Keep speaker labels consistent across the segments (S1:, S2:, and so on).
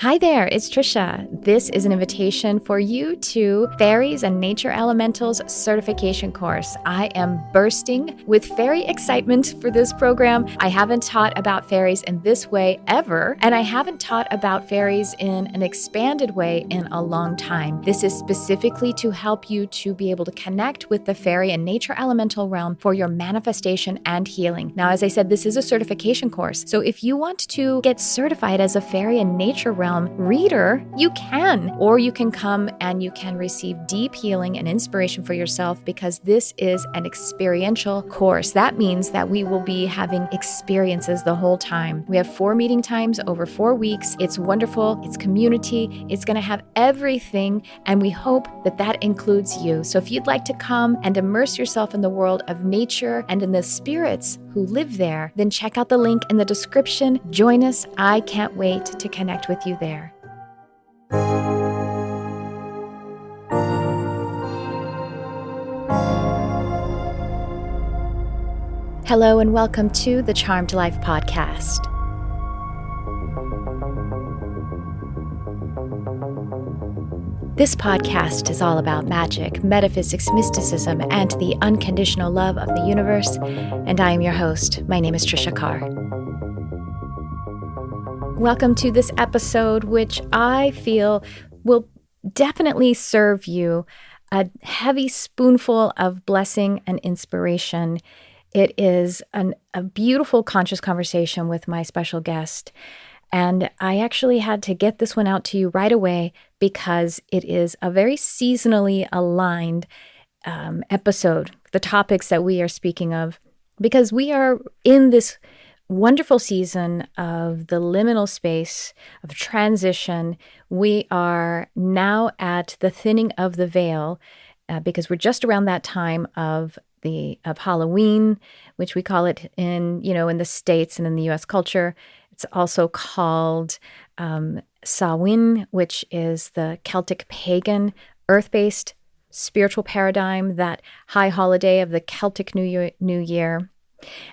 S1: Hi there, it's Tricia. This is an invitation for you to Fairies and Nature Elementals certification course. I am bursting with fairy excitement for this program. I haven't taught about fairies in this way ever, and I haven't taught about fairies in an expanded way in a long time. This is specifically to help you to be able to connect with the fairy and nature elemental realm for your manifestation and healing. Now, as I said, this is a certification course. So if you want to get certified as a fairy and nature realm reader, you can, or you can come and you can receive deep healing and inspiration for yourself, because this is an experiential course. That means that we will be having experiences the whole time. We have 4 meeting times over 4 weeks. It's wonderful. It's community. It's going to have everything, and we hope that that includes you. So if you'd like to come and immerse yourself in the world of nature and in the spirits who live there, then check out the link in the description. Join us. I can't wait to connect with you there. Hello and welcome to the Charmed Life podcast. This podcast is all about magic, metaphysics, mysticism, and the unconditional love of the universe. And I am your host. My name is Tricia Carr. Welcome to this episode, which I feel will definitely serve you a heavy spoonful of blessing and inspiration. It is a beautiful conscious conversation with my special guest. And I actually had to get this one out to you right away because it is a very seasonally aligned episode, the topics that we are speaking of, because we are in this wonderful season of the liminal space of transition. We are now at the thinning of the veil because we're just around that time of Halloween, which we call it in the States and in the U.S. culture. It's also called Samhain, which is the Celtic pagan, earth-based spiritual paradigm, that high holiday of the Celtic New Year.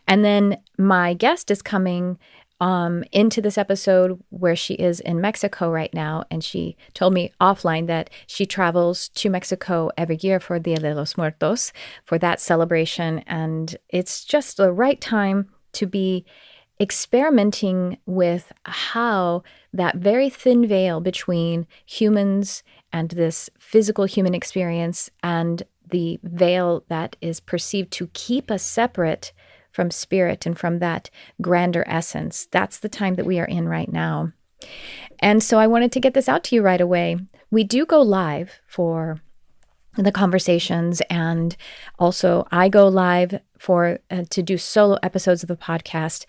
S1: And then my guest is coming into this episode where she is in Mexico right now. And she told me offline that she travels to Mexico every year for Dia de los Muertos, for that celebration. And it's just the right time to be experimenting with how that very thin veil between humans and this physical human experience and the veil that is perceived to keep us separate from spirit and from that grander essence. That's the time that we are in right now. And so I wanted to get this out to you right away. We do go live for the conversations, and also I go live for to do solo episodes of the podcast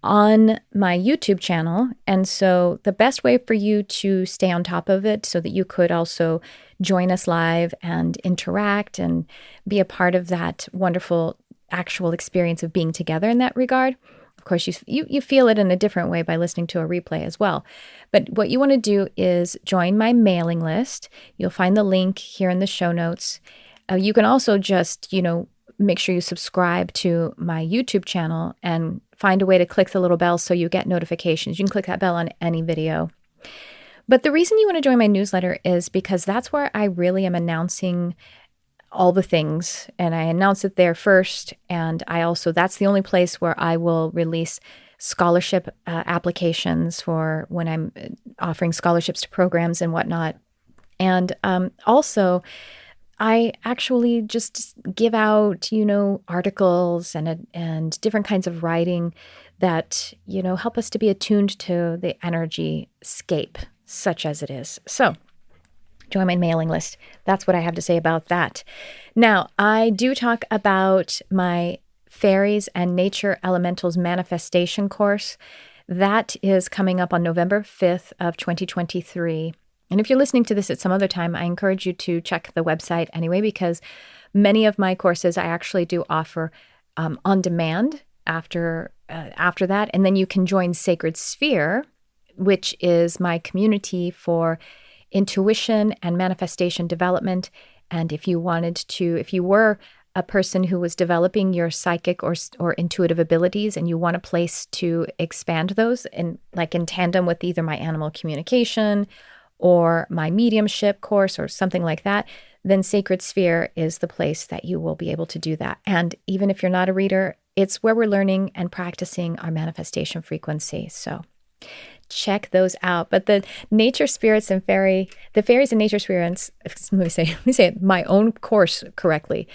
S1: on my YouTube channel. And so the best way for you to stay on top of it so that you could also join us live and interact and be a part of that wonderful actual experience of being together in that regard. Of course, you feel it in a different way by listening to a replay as well. But what you want to do is join my mailing list. You'll find the link here in the show notes. You can also just, make sure you subscribe to my YouTube channel and find a way to click the little bell so you get notifications. You can click that bell on any video. But the reason you want to join my newsletter is because that's where I really am announcing all the things, and I announce it there first. And that's the only place where I will release scholarship applications for when I'm offering scholarships to programs and whatnot. And also, I actually just give out, articles and different kinds of writing that, help us to be attuned to the energy scape, such as it is. So join my mailing list. That's what I have to say about that. Now, I do talk about my Fairies and Nature Elementals Manifestation course. That is coming up on November 5th of 2023. And if you're listening to this at some other time, I encourage you to check the website anyway, because many of my courses I actually do offer on demand after that. And then you can join Sacred Sphere, which is my community for intuition and manifestation development. And if you were a person who was developing your psychic or intuitive abilities and you want a place to expand those in tandem with either my animal communication or my mediumship course or something like that, then Sacred Sphere is the place that you will be able to do that. And even if you're not a reader, it's where we're learning and practicing our manifestation frequency. So check those out. But the nature spirits and the fairies and nature spirits, let me say my own course correctly.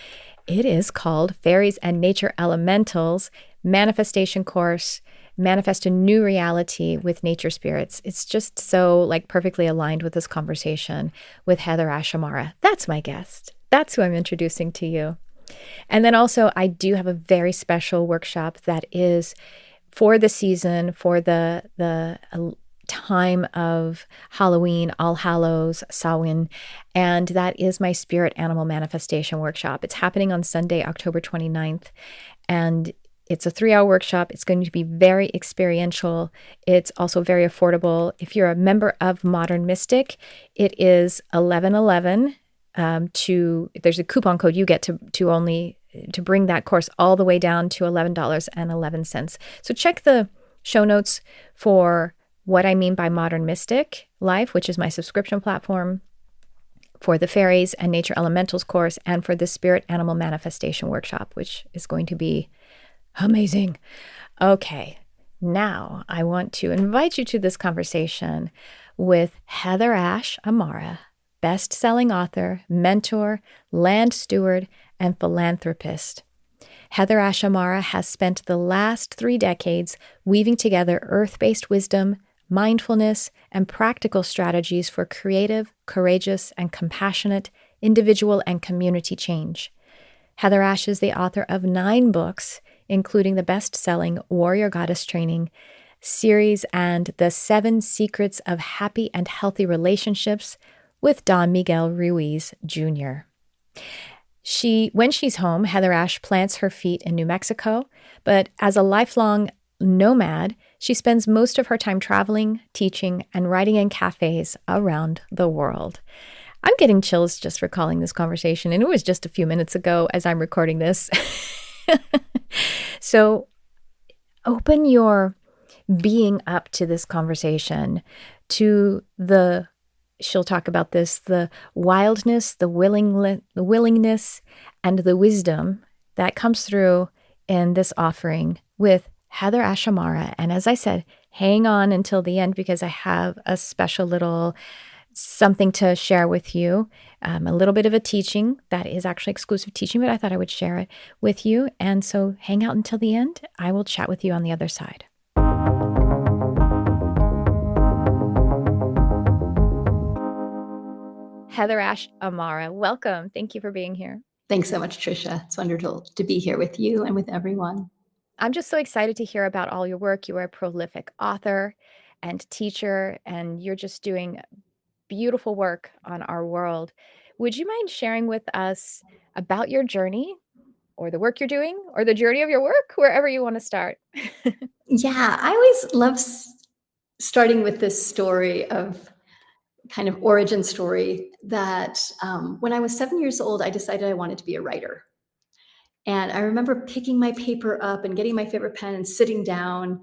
S1: It is called Fairies and Nature Elementals Manifestation Course. Manifest a new reality with nature spirits. It's just so perfectly aligned with this conversation with HeatherAsh Amara. That's my guest. That's who I'm introducing to you. And then also I do have a very special workshop that is for the season, for the time of Halloween, All Hallows, Samhain, and that is my Spirit Animal Manifestation Workshop. It's happening on Sunday, October 29th, and it's a 3-hour workshop. It's going to be very experiential. It's also very affordable. If you're a member of Modern Mystic, it is 1111. There's a coupon code you get to bring that course all the way down to $11.11. So check the show notes for what I mean by Modern Mystic Life, which is my subscription platform, for the Fairies and Nature Elementals course, and for the Spirit Animal Manifestation Workshop, which is going to be amazing. Okay, now I want to invite you to this conversation with HeatherAsh Amara, best-selling author, mentor, land steward, and philanthropist. HeatherAsh Amara has spent the last 3 decades weaving together earth-based wisdom, mindfulness, and practical strategies for creative, courageous, and compassionate individual and community change. HeatherAsh is the author of 9 books, including the best-selling Warrior Goddess Training series and The 7 Secrets of Happy and Healthy Relationships with Don Miguel Ruiz Jr. When she's home, HeatherAsh plants her feet in New Mexico, but as a lifelong nomad, she spends most of her time traveling, teaching, and writing in cafes around the world. I'm getting chills just recalling this conversation, and it was just a few minutes ago as I'm recording this. So open your being up to this conversation, to she'll talk about this, the wildness, the willingness, and the wisdom that comes through in this offering with HeatherAsh Amara. And as I said, hang on until the end because I have a special little something to share with you, a little bit of a teaching that is actually exclusive teaching, but I thought I would share it with you. And so hang out until the end. I will chat with you on the other side. HeatherAsh Amara, welcome. Thank you for being here.
S2: Thanks so much, Tricia. It's wonderful to be here with you and with everyone.
S1: I'm just so excited to hear about all your work. You are a prolific author and teacher, and you're just doing beautiful work on our world. Would you mind sharing with us about your journey or the work you're doing or the journey of your work, wherever you want to start?
S2: Yeah, I always love starting with this story of kind of origin story that when I was 7 years old, I decided I wanted to be a writer. And I remember picking my paper up and getting my favorite pen and sitting down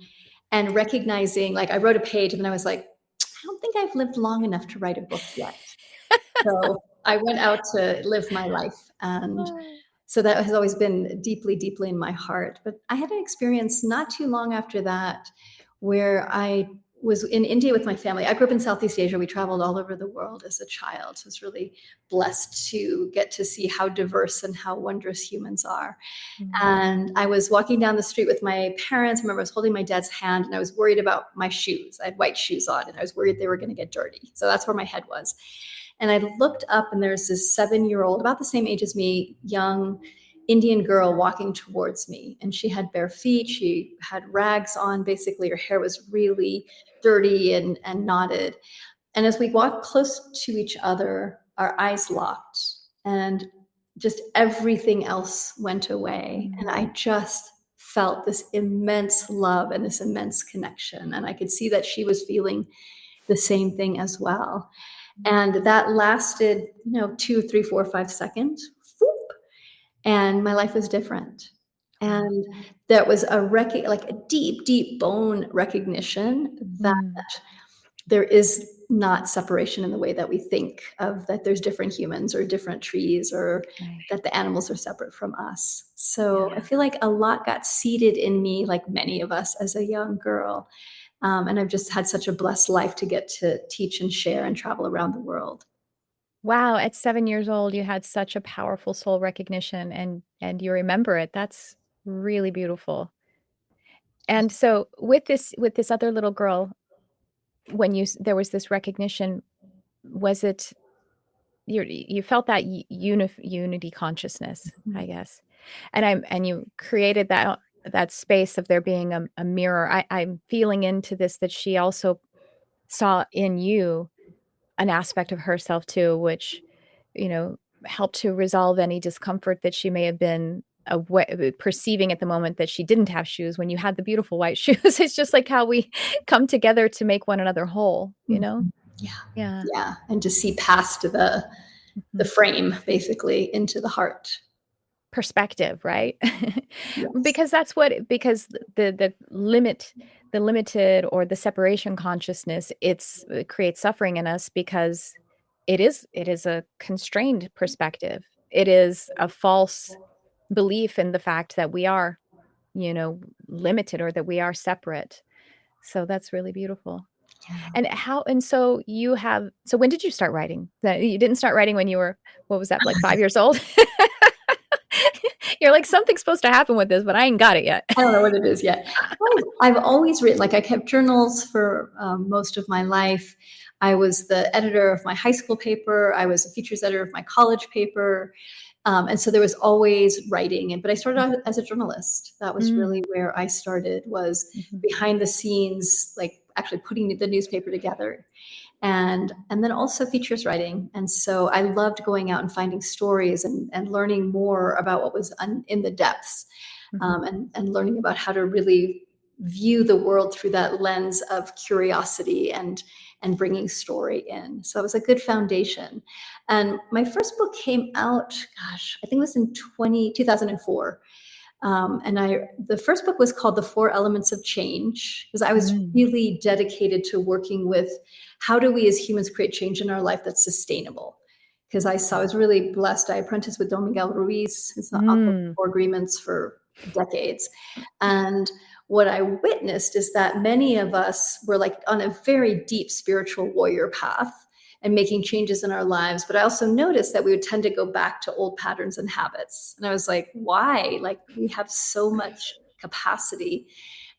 S2: and recognizing, I wrote a page and then I was like, I don't think I've lived long enough to write a book yet. So I went out to live my life. And so that has always been deeply, deeply in my heart. But I had an experience not too long after that where I was in India with my family. I grew up in Southeast Asia. We traveled all over the world as a child. So I was really blessed to get to see how diverse and how wondrous humans are. Mm-hmm. And I was walking down the street with my parents. I remember I was holding my dad's hand and I was worried about my shoes. I had white shoes on and I was worried they were going to get dirty. So that's where my head was. And I looked up and there's this 7-year-old, about the same age as me, young Indian girl walking towards me. And she had bare feet. She had rags on. Basically, her hair was really dirty and knotted. And as we walked close to each other, our eyes locked and just everything else went away. And I just felt this immense love and this immense connection. And I could see that she was feeling the same thing as well. And that lasted, 2, 3, 4, 5 seconds. Whoop. and my life was different.
S1: Wow.
S2: And that was like a deep, deep bone recognition that
S1: Mm,
S2: there is not separation in the way that we think of, that there's different humans or different trees, or
S1: right.
S2: that the animals are separate from us. So I
S1: Yeah.
S2: feel like a lot got seeded in me, like many of us as a young girl. And I've just had such a blessed life to get to teach and share and travel around the world.
S1: Wow, at 7 years old, you had such a powerful soul recognition and you remember it. That's really beautiful. And so with this other little girl, when there was this recognition, was it you felt that unity consciousness, I
S2: Mhm.
S1: guess. And you created that space of there being a mirror. I'm feeling into this that she also saw in you an aspect of herself too, which, you know, helped to resolve any discomfort that she may have been perceiving at the moment that she didn't have shoes when you had the beautiful white shoes. It's just like how we come together to make one another whole, you know?
S2: Mhm. Yeah.
S1: Yeah.
S2: Yeah. And to see past the
S1: Mhm.
S2: frame, basically, into the heart.
S1: Perspective, right?
S2: Yes.
S1: Because because the limited or the separation consciousness, it creates suffering in us because it is a constrained perspective. It is a false belief in the fact that we are, you know, limited or that we are separate. So that's really beautiful.
S2: Yeah.
S1: And so so when did you start writing? That you didn't start writing when you were, what was that, like 5 years old? You're like, "Something's supposed to happen with this, but I ain't got it yet."
S2: I don't know what it is yet. I've always written, like I kept journals for most of my life. I was the editor of my high school paper. I was a features editor of my college paper. And so there was always writing. But I started out as a journalist. That was really
S1: Mm,
S2: where I started, was
S1: mhm,
S2: behind the scenes, like actually putting the newspaper together. And then also features writing. And so I loved going out and finding stories and learning more about what was in the depths,
S1: mhm.
S2: and learning about how to really view the world through that lens of curiosity and bringing story in. So it was a good foundation. And my first book came out, gosh, I think it was in 2004. And the first book was called The Four Elements of Change, because I was
S1: Mm,
S2: really dedicated to working with how do we as humans create change in our life that's sustainable. Because I was really blessed. I apprenticed with Don Miguel Ruiz, who's the author of
S1: mm.
S2: Four Agreements, for decades. And what I witnessed is that many of us were like on a very deep spiritual warrior path and making changes in our lives. But I also noticed that we would tend to go back to old patterns and habits. And I was like, why? Like, we have so much capacity.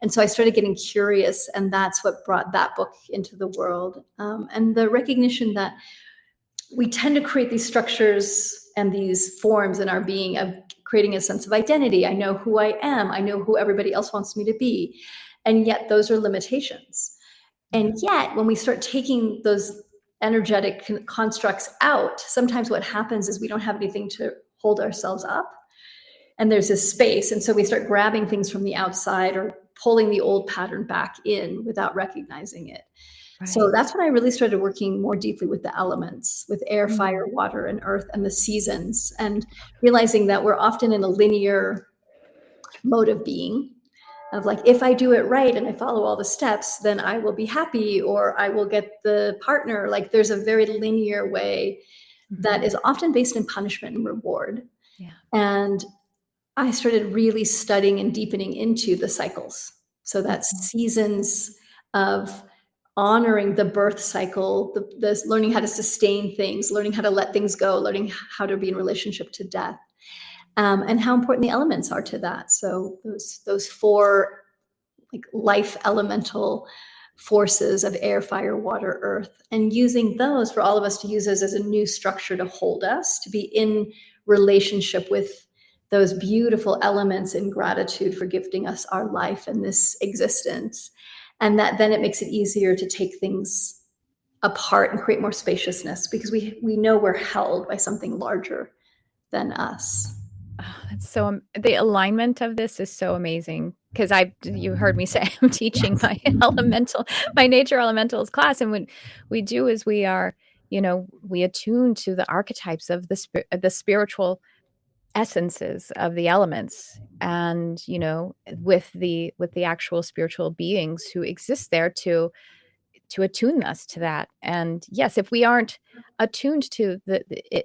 S2: And so I started getting curious, and that's what brought that book into the world. And the recognition that we tend to create these structures and these forms in our being of creating a sense of identity. I know who I am. I know who everybody else wants me to be. And yet those are limitations.
S1: Yeah.
S2: And yet when we start taking those energetic constructs out, sometimes what happens is we don't have anything to hold ourselves up. And there's this space. And so we start grabbing things from the outside or pulling the old pattern back in without recognizing it. So
S1: Right.
S2: that's when I really started working more deeply with the elements, with air, fire,
S1: Mm,
S2: water, and earth, and the seasons, and realizing that we're often in a linear mode of being, of like, if I do it right and I follow all the steps, then I will be happy, or I will get the partner. Like, there's a very linear way that
S1: mhm.
S2: is often based in punishment and reward.
S1: Yeah.
S2: And I started really studying and deepening into the cycles. So that
S1: Mhm.
S2: seasons of honoring the birth cycle, the learning how to sustain things, learning how to let things go, learning how to be in relationship to death, and how important the elements are to that. So those four, like, life elemental forces of air, fire, water, earth, and using those for all of us to use as a new structure to hold us, to be in relationship with those beautiful elements in gratitude for gifting us our life and this existence. And that then it makes it easier to take things apart and create more spaciousness, because we know we're held by something larger than us.
S1: Oh, that's so the alignment of this is so amazing because you heard me say I'm teaching
S2: Yes.
S1: my my nature elementals class, and what we do is we are, you know, we attune to the archetypes of the spiritual essences of the elements, and with the actual spiritual beings who exist there to attune us to that. And yes, if we aren't attuned to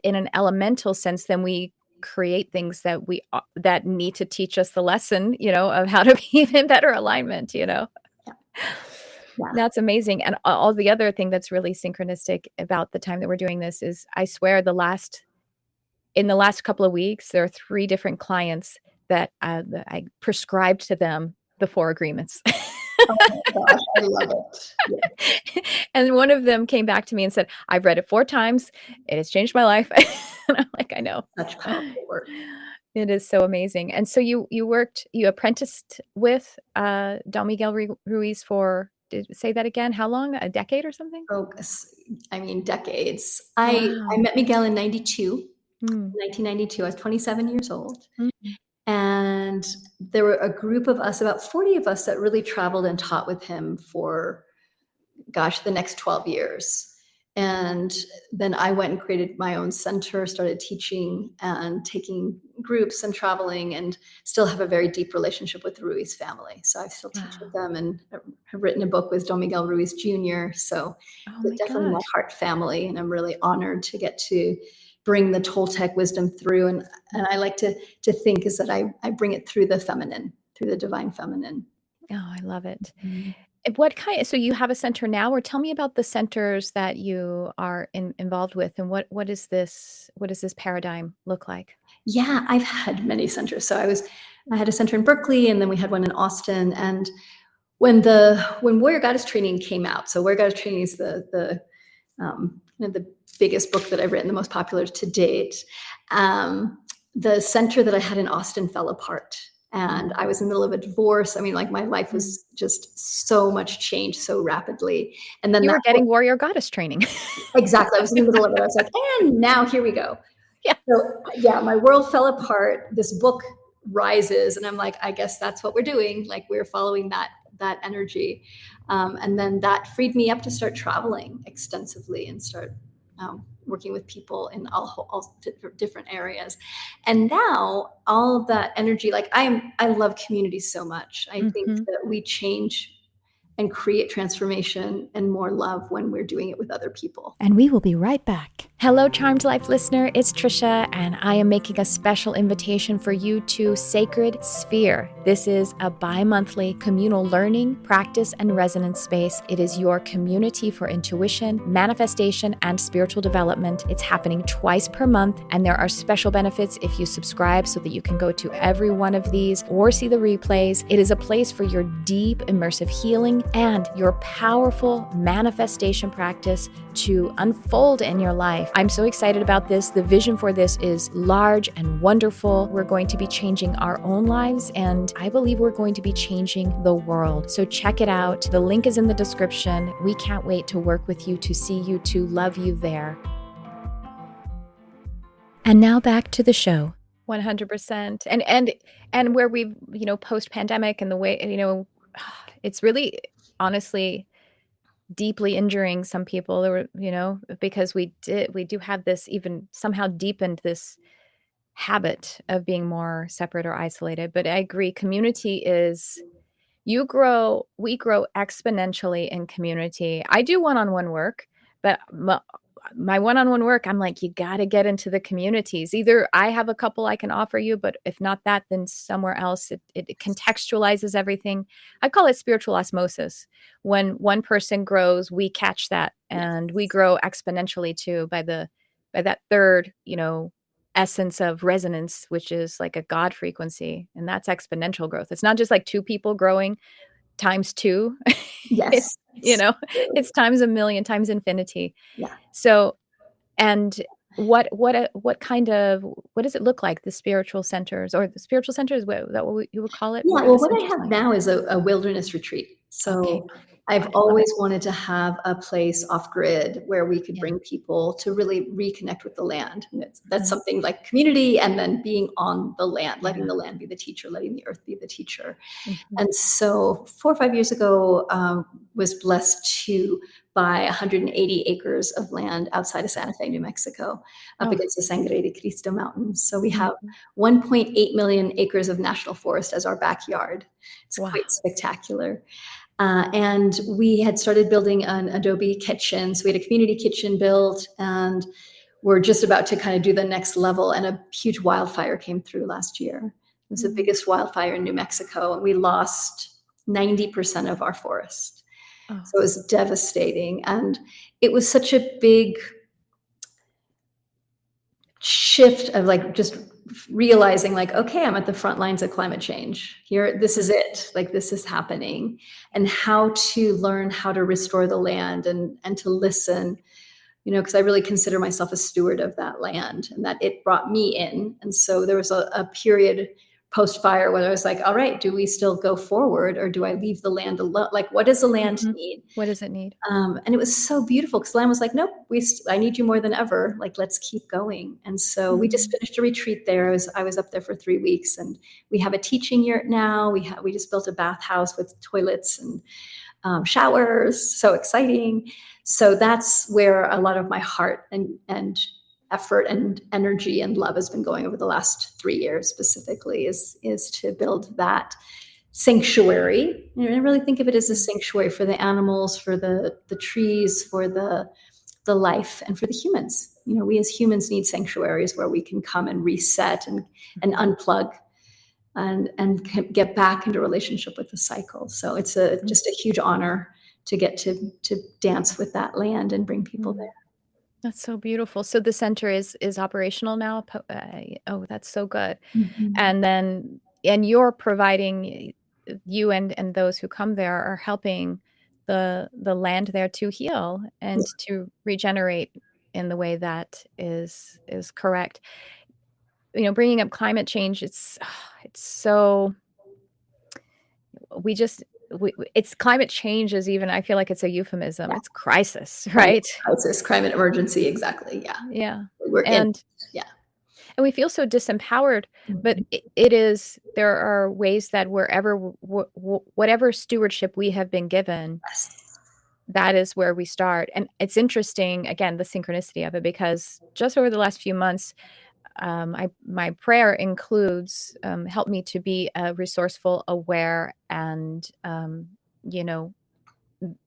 S1: in an elemental sense, then we create things that need to teach us the lesson, of how to be in better alignment.
S2: Yeah. Yeah.
S1: That's amazing. And all the other thing that's really synchronistic about the time that we're doing this is, I swear, in the last couple of weeks, there are 3 different clients that I prescribed to them the 4 agreements.
S2: Oh my gosh, I love it. Yeah.
S1: And one of them came back to me and said, "I've read it 4 times. It has changed my life." And I'm like, "I know."
S2: Such powerful work.
S1: It is so amazing. And so you apprenticed with Don Miguel Ruiz for, say that again, how long? A decade or something?
S2: Oh, I mean, decades. I
S1: Wow.
S2: met Miguel in 92,
S1: Mm.
S2: 1992. I was 27 years old.
S1: Mm.
S2: And there were a group of us, about 40 of us, that really traveled and taught with him for, gosh, the next 12 years. And then I went and created my own center, started teaching and taking groups and traveling, and still have a very deep relationship with the Ruiz family. So I still teach with
S1: Wow.
S2: them, and have written a book with Don Miguel Ruiz Jr. So
S1: Oh
S2: they're
S1: my
S2: definitely my
S1: gosh.
S2: heart family, and I'm really honored to get to bring the Toltec wisdom through. And I like to think is that I bring it through the feminine, through the divine feminine.
S1: Oh, I love it.
S2: Mhm.
S1: So you have a center now, or tell me about the centers that you are involved with, and what does this paradigm look like?
S2: Yeah, I've had many centers. So I had a center in Berkeley, and then we had one in Austin. And when Warrior Goddess Training came out, so Warrior Goddess Training is the biggest book that I've written, the most popular to date. The center that I had in Austin fell apart, and I was in the middle of a divorce. I mean, like, my life
S1: Mm.
S2: was just so much changed so rapidly. And then
S1: You
S2: that
S1: were getting warrior goddess training.
S2: exactly, I was in the middle of it. I was like, and now here we go.
S1: Yeah.
S2: So yeah, my world fell apart. This book rises, and I'm like, I guess that's what we're doing. Like, we're following that energy, and then that freed me up to start traveling extensively and start working with people in all different areas. And now all of that energy, like, I love community so much. I think
S1: Mhm.
S2: that we change and create transformation and more love when we're doing it with other people.
S1: And we will be right back. Hello, Charmed Life listener. It's Tricia, and I am making a special invitation for you to Sacred Sphere. This is a bi-monthly communal learning, practice, and resonance space. It is your community for intuition, manifestation, and spiritual development. It's happening twice per month, and there are special benefits if you subscribe so that you can go to every one of these or see the replays. It is a place for your deep, immersive healing and your powerful manifestation practice to unfold in your life. I'm so excited about this. The vision for this is large and wonderful. We're going to be changing our own lives, and I believe we're going to be changing the world. So check it out. The link is in the description. We can't wait to work with you, to see you, to love you there. And now back to the show. 100%. And where we've, post pandemic, and the way, it's really honestly deeply injuring some people, or because we do have this, even somehow deepened this habit of being more separate or isolated. But I agree, community is, we grow exponentially in community. I do one-on-one work, but my one-on-one work, I'm like, you got to get into the communities. Either I have a couple I can offer you, but if not that, then somewhere else. It contextualizes everything. I call it spiritual osmosis. When one person grows, we catch that, and we grow exponentially too by that third, essence of resonance, which is like a God frequency. And that's exponential growth. It's not just like 2 people growing times 2.
S2: Yes.
S1: It's, it's times a million, times infinity.
S2: Yeah.
S1: So, and what does it look like, the spiritual centers, or the spiritual centers? What, that what you would call it?
S2: Yeah,
S1: What do
S2: well,
S1: the
S2: what I
S1: centers
S2: have
S1: like?
S2: now is a wilderness retreat.
S1: Okay.
S2: So I've
S1: I love it.
S2: always wanted to have a place off grid where we could
S1: Yeah.
S2: bring people to really reconnect with the land. And that's
S1: Mhm.
S2: something like community and then being on the land, letting
S1: Yeah.
S2: the land be the teacher, letting the earth be the teacher.
S1: Mhm.
S2: And so 4 or 5 years ago, was blessed to buy 180 acres of land outside of Santa Fe, New Mexico, up
S1: Oh.
S2: against the Sangre de Cristo Mountains. So we have
S1: Mhm.
S2: 1.8 million acres of national forest as our backyard. It's
S1: Wow.
S2: quite spectacular. And we had started building an Adobe kitchen. So we had a community kitchen built, and we're just about to kind of do the next level. And a huge wildfire came through last year. It was the
S1: Mm.
S2: biggest wildfire in New Mexico, and we lost 90% of our forest.
S1: Oh.
S2: So it was devastating. And it was such a big shift of like just realizing like, okay, I'm at the front lines of climate change here. This is it. Like this is happening, and how to learn how to restore the land and to listen, because I really consider myself a steward of that land and that it brought me in. And so there was a period post fire where I was like, all right, do we still go forward or do I leave the land alone? Like, what does the land
S1: Mhm.
S2: need?
S1: What does it need?
S2: And it was so beautiful because Lamb was like, nope, I need you more than ever. Like, let's keep going. And so we just
S1: Mhm.
S2: finished a retreat there. I was up there for 3 weeks, and we have a teaching yurt now. We just built a bathhouse with toilets and showers. So exciting. So that's where a lot of my heart and effort and energy and love has been going over the last 3 years specifically is to build that sanctuary. I really think of it as a
S1: Mm.
S2: sanctuary for the animals, for the trees, for the life, and for the humans. We as humans need sanctuaries where we can come and reset and
S1: Mhm.
S2: unplug and get back into relationship with the cycle. So it's
S1: Mm.
S2: just a huge honor to get to dance with that land and bring people
S1: Mm.
S2: there.
S1: That's so beautiful. So the center is operational now? Oh, that's so good.
S2: Mhm.
S1: And you're providing you and those who come there are helping the land there to heal
S2: Yeah.
S1: and to regenerate in the way that is correct. Bringing up climate change, it's so we just it's climate change is even I feel like it's a euphemism.
S2: Yeah.
S1: It's crisis,
S2: Climate
S1: right?
S2: crisis, climate emergency, exactly. Yeah.
S1: Yeah.
S2: We're in.
S1: And
S2: Yeah.
S1: And we feel so disempowered, but
S2: Mhm.
S1: there are ways that wherever whatever stewardship we have been given,
S2: Yes.
S1: that is where we start. And it's interesting, again, the synchronicity of it, because just over the last few months, my prayer includes help me to be a resourceful, aware, and you know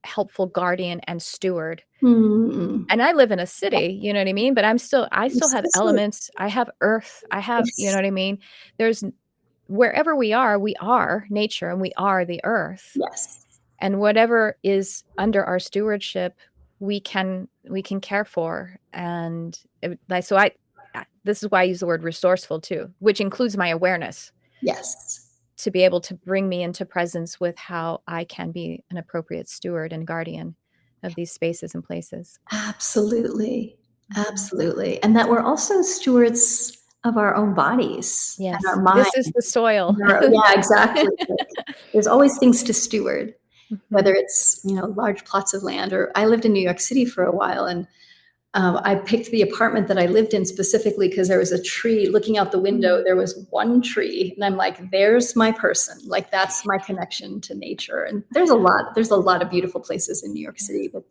S1: helpful guardian and steward.
S2: Mm.
S1: And I live in a city, you know what I mean? But I still
S2: Yes,
S1: have
S2: yes, yes.
S1: elements. I have earth. I have, you know
S2: Yes.
S1: what I mean? There's wherever we are nature and we are the earth.
S2: Yes.
S1: And whatever is under our stewardship, we can care for. And this is why I use the word resourceful too, which includes my awareness
S2: Yes.
S1: to be able to bring me into presence with how I can be an appropriate steward and guardian of these spaces and places.
S2: Absolutely.
S1: Mhm.
S2: Absolutely. And that we're also stewards of our own bodies and our
S1: Yes,
S2: mind.
S1: this is the soil.
S2: Yeah, exactly. Like, there's always things to steward, whether
S1: Mhm,
S2: it's, large plots of land, or I lived in New York City for a while, and I picked the apartment that I lived in specifically because there was a tree looking out the window.
S1: mm,
S2: There was one tree, and I'm like, there's my person. Like, that's my connection to nature. And there's a lot of beautiful places in New York
S1: yeah,
S2: City, but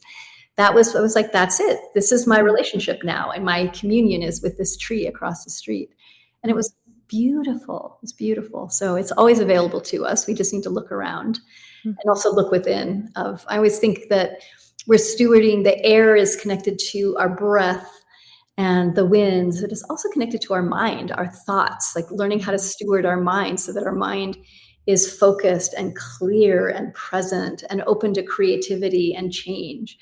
S2: I was like, that's it. This is my
S1: mhm,
S2: relationship now. And my communion is with this tree across the street. And it
S1: mm,
S2: was beautiful. It's beautiful. So it's always available to us. We just need to look around and
S1: mhm,
S2: also look within. I always think that we're stewarding, the air is connected to our breath and the winds. It is also connected to our mind, our thoughts, like learning how to
S1: mhm,
S2: steward our mind so that our mind is focused and clear and present and open to creativity and change.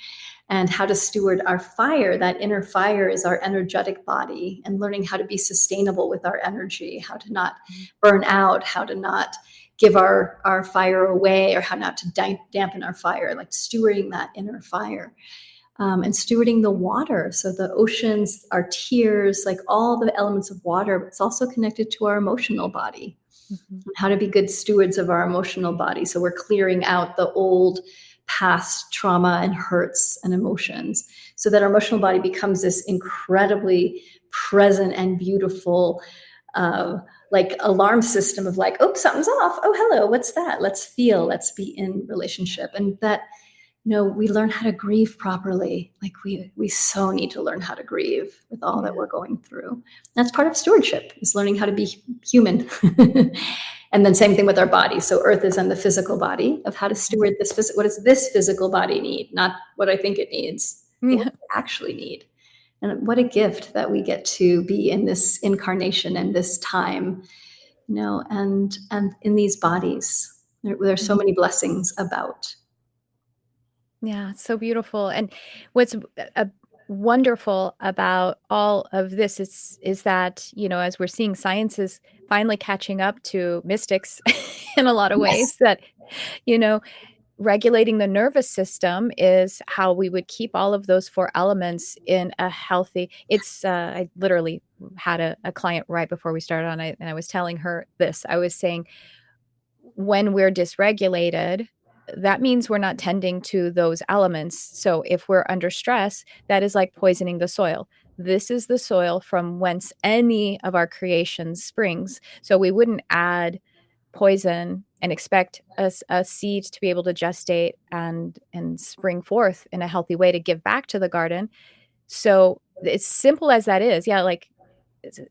S2: And how to steward our fire. That inner fire is our energetic body, and learning how to be sustainable with our energy, how to not
S1: mhm,
S2: burn out, how to not give our fire away, or how not to dampen our fire, like stewarding that inner fire. And stewarding the water. So the oceans, our tears, like all the elements of water, but it's also connected to our emotional body,
S1: mhm,
S2: and how to be good stewards of our emotional body. So we're clearing out the old past trauma and hurts and emotions, so that our emotional body becomes this incredibly present and beautiful like alarm system of like, oh, something's off. Oh, hello, what's that? Let's feel, let's be in relationship. And that, we learn how to grieve properly. Like we so need to learn how to grieve with all that we're going through. That's part of stewardship, is learning how to be human. And then same thing with our body. So earth is in the physical body of how to steward this physical. What does this physical body need? Not what I think it needs, but what we actually need. And what a gift that we get to be in this incarnation and this time, and in these bodies. There's so many blessings about.
S1: Yeah, it's so beautiful. And what's wonderful about all of this is that, as we're seeing, science is finally catching up to mystics in a lot of ways,
S2: Yes.
S1: that, regulating the nervous system is how we would keep all of those four elements in a healthy. I literally had a client right before we started on it, and I was telling her this. I was saying, when we're dysregulated, that means we're not tending to those elements. So if we're under stress, that is like poisoning the soil. This is the soil from whence any of our creation springs. So we wouldn't add poison and expect a seed to be able to gestate and spring forth in a healthy way to give back to the garden. So it's simple as that is. Yeah, like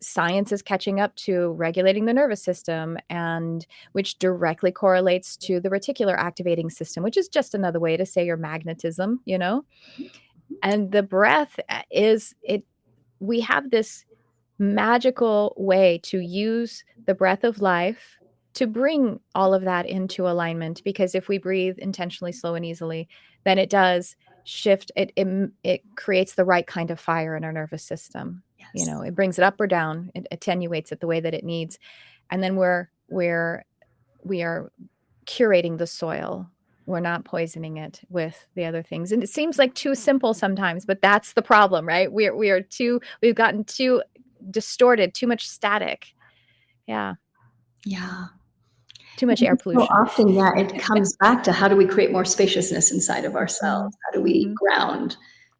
S1: science is catching up to regulating the nervous system, and which directly correlates to the reticular activating system, which is just another way to say your magnetism, And the breath is it. We have this magical way to use the breath of life to bring all of that into alignment, because if we breathe intentionally, slow and easily, then it does shift it creates the right kind of fire in our nervous system.
S2: Yes.
S1: It brings it up or down, it attenuates it the way that it needs, and then we are curating the soil. We're not poisoning it with the other things. And it seems like too simple sometimes, but that's the problem, right? We've gotten too distorted, too much static. Yeah.
S2: Yeah.
S1: Too much air
S2: So
S1: pollution.
S2: often, yeah, it comes back to how do we create more spaciousness inside of ourselves? How do we ground?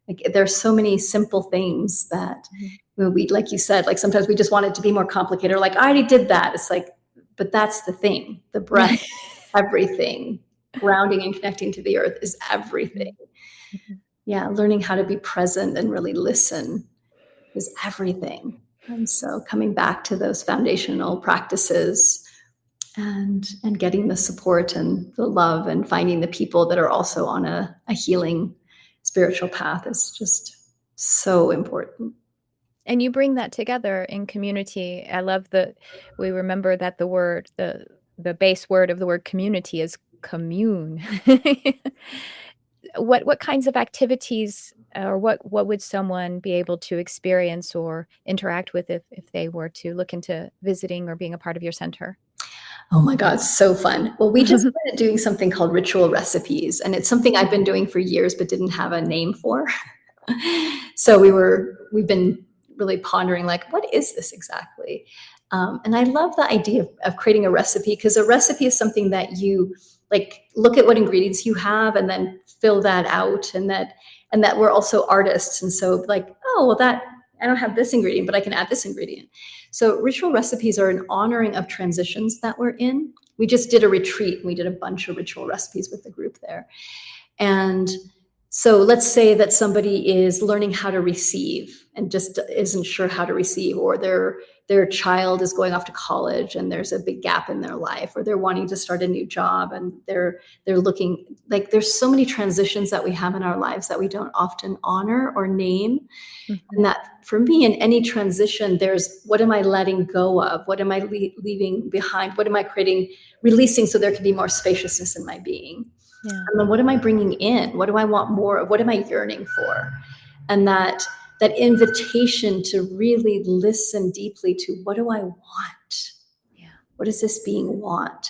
S2: Like, there's so many simple things that we, like you said, like sometimes we just want it to be more complicated. Or like, I already did that. It's like, but that's the thing. The breath, everything. Grounding and connecting to the earth is everything. Yeah, learning how to be present and really listen is everything. And so coming back to those foundational practices and getting the support and the love and finding the people that are also on a healing spiritual path is just so important.
S1: And you bring that together in community. I love that we remember that the base word of the word community is commune. What kinds of activities, or what would someone be able to experience or interact with if they were to look into visiting or being a part of your center?
S2: Oh my God, so fun. Well, we just started doing something called ritual recipes, and it's something I've been doing for years but didn't have a name for. So we've been really pondering, like, what is this exactly? And I love the idea of creating a recipe, because a recipe is something that you like look at what ingredients you have and then fill that out, and that we're also artists. And so like, oh, well, that I don't have this ingredient, but I can add this ingredient. So ritual recipes are an honoring of transitions that we're in. We just did a retreat, and we did a bunch of ritual recipes with the group there. And so let's say that somebody is learning how to receive and just isn't sure how to receive, or their child is going off to college and there's a big gap in their life, or they're wanting to start a new job and they're looking, like, there's so many transitions that we have in our lives that we don't often honor or name. And that for me, in any transition, there's, what am I letting go of? What am I leaving behind? What am I releasing, so there can be more spaciousness in my being?
S1: Yeah.
S2: And then what am I bringing in? What do I want more of? What am I yearning for? And that invitation to really listen deeply to, what do I want?
S1: Yeah.
S2: What does this being want?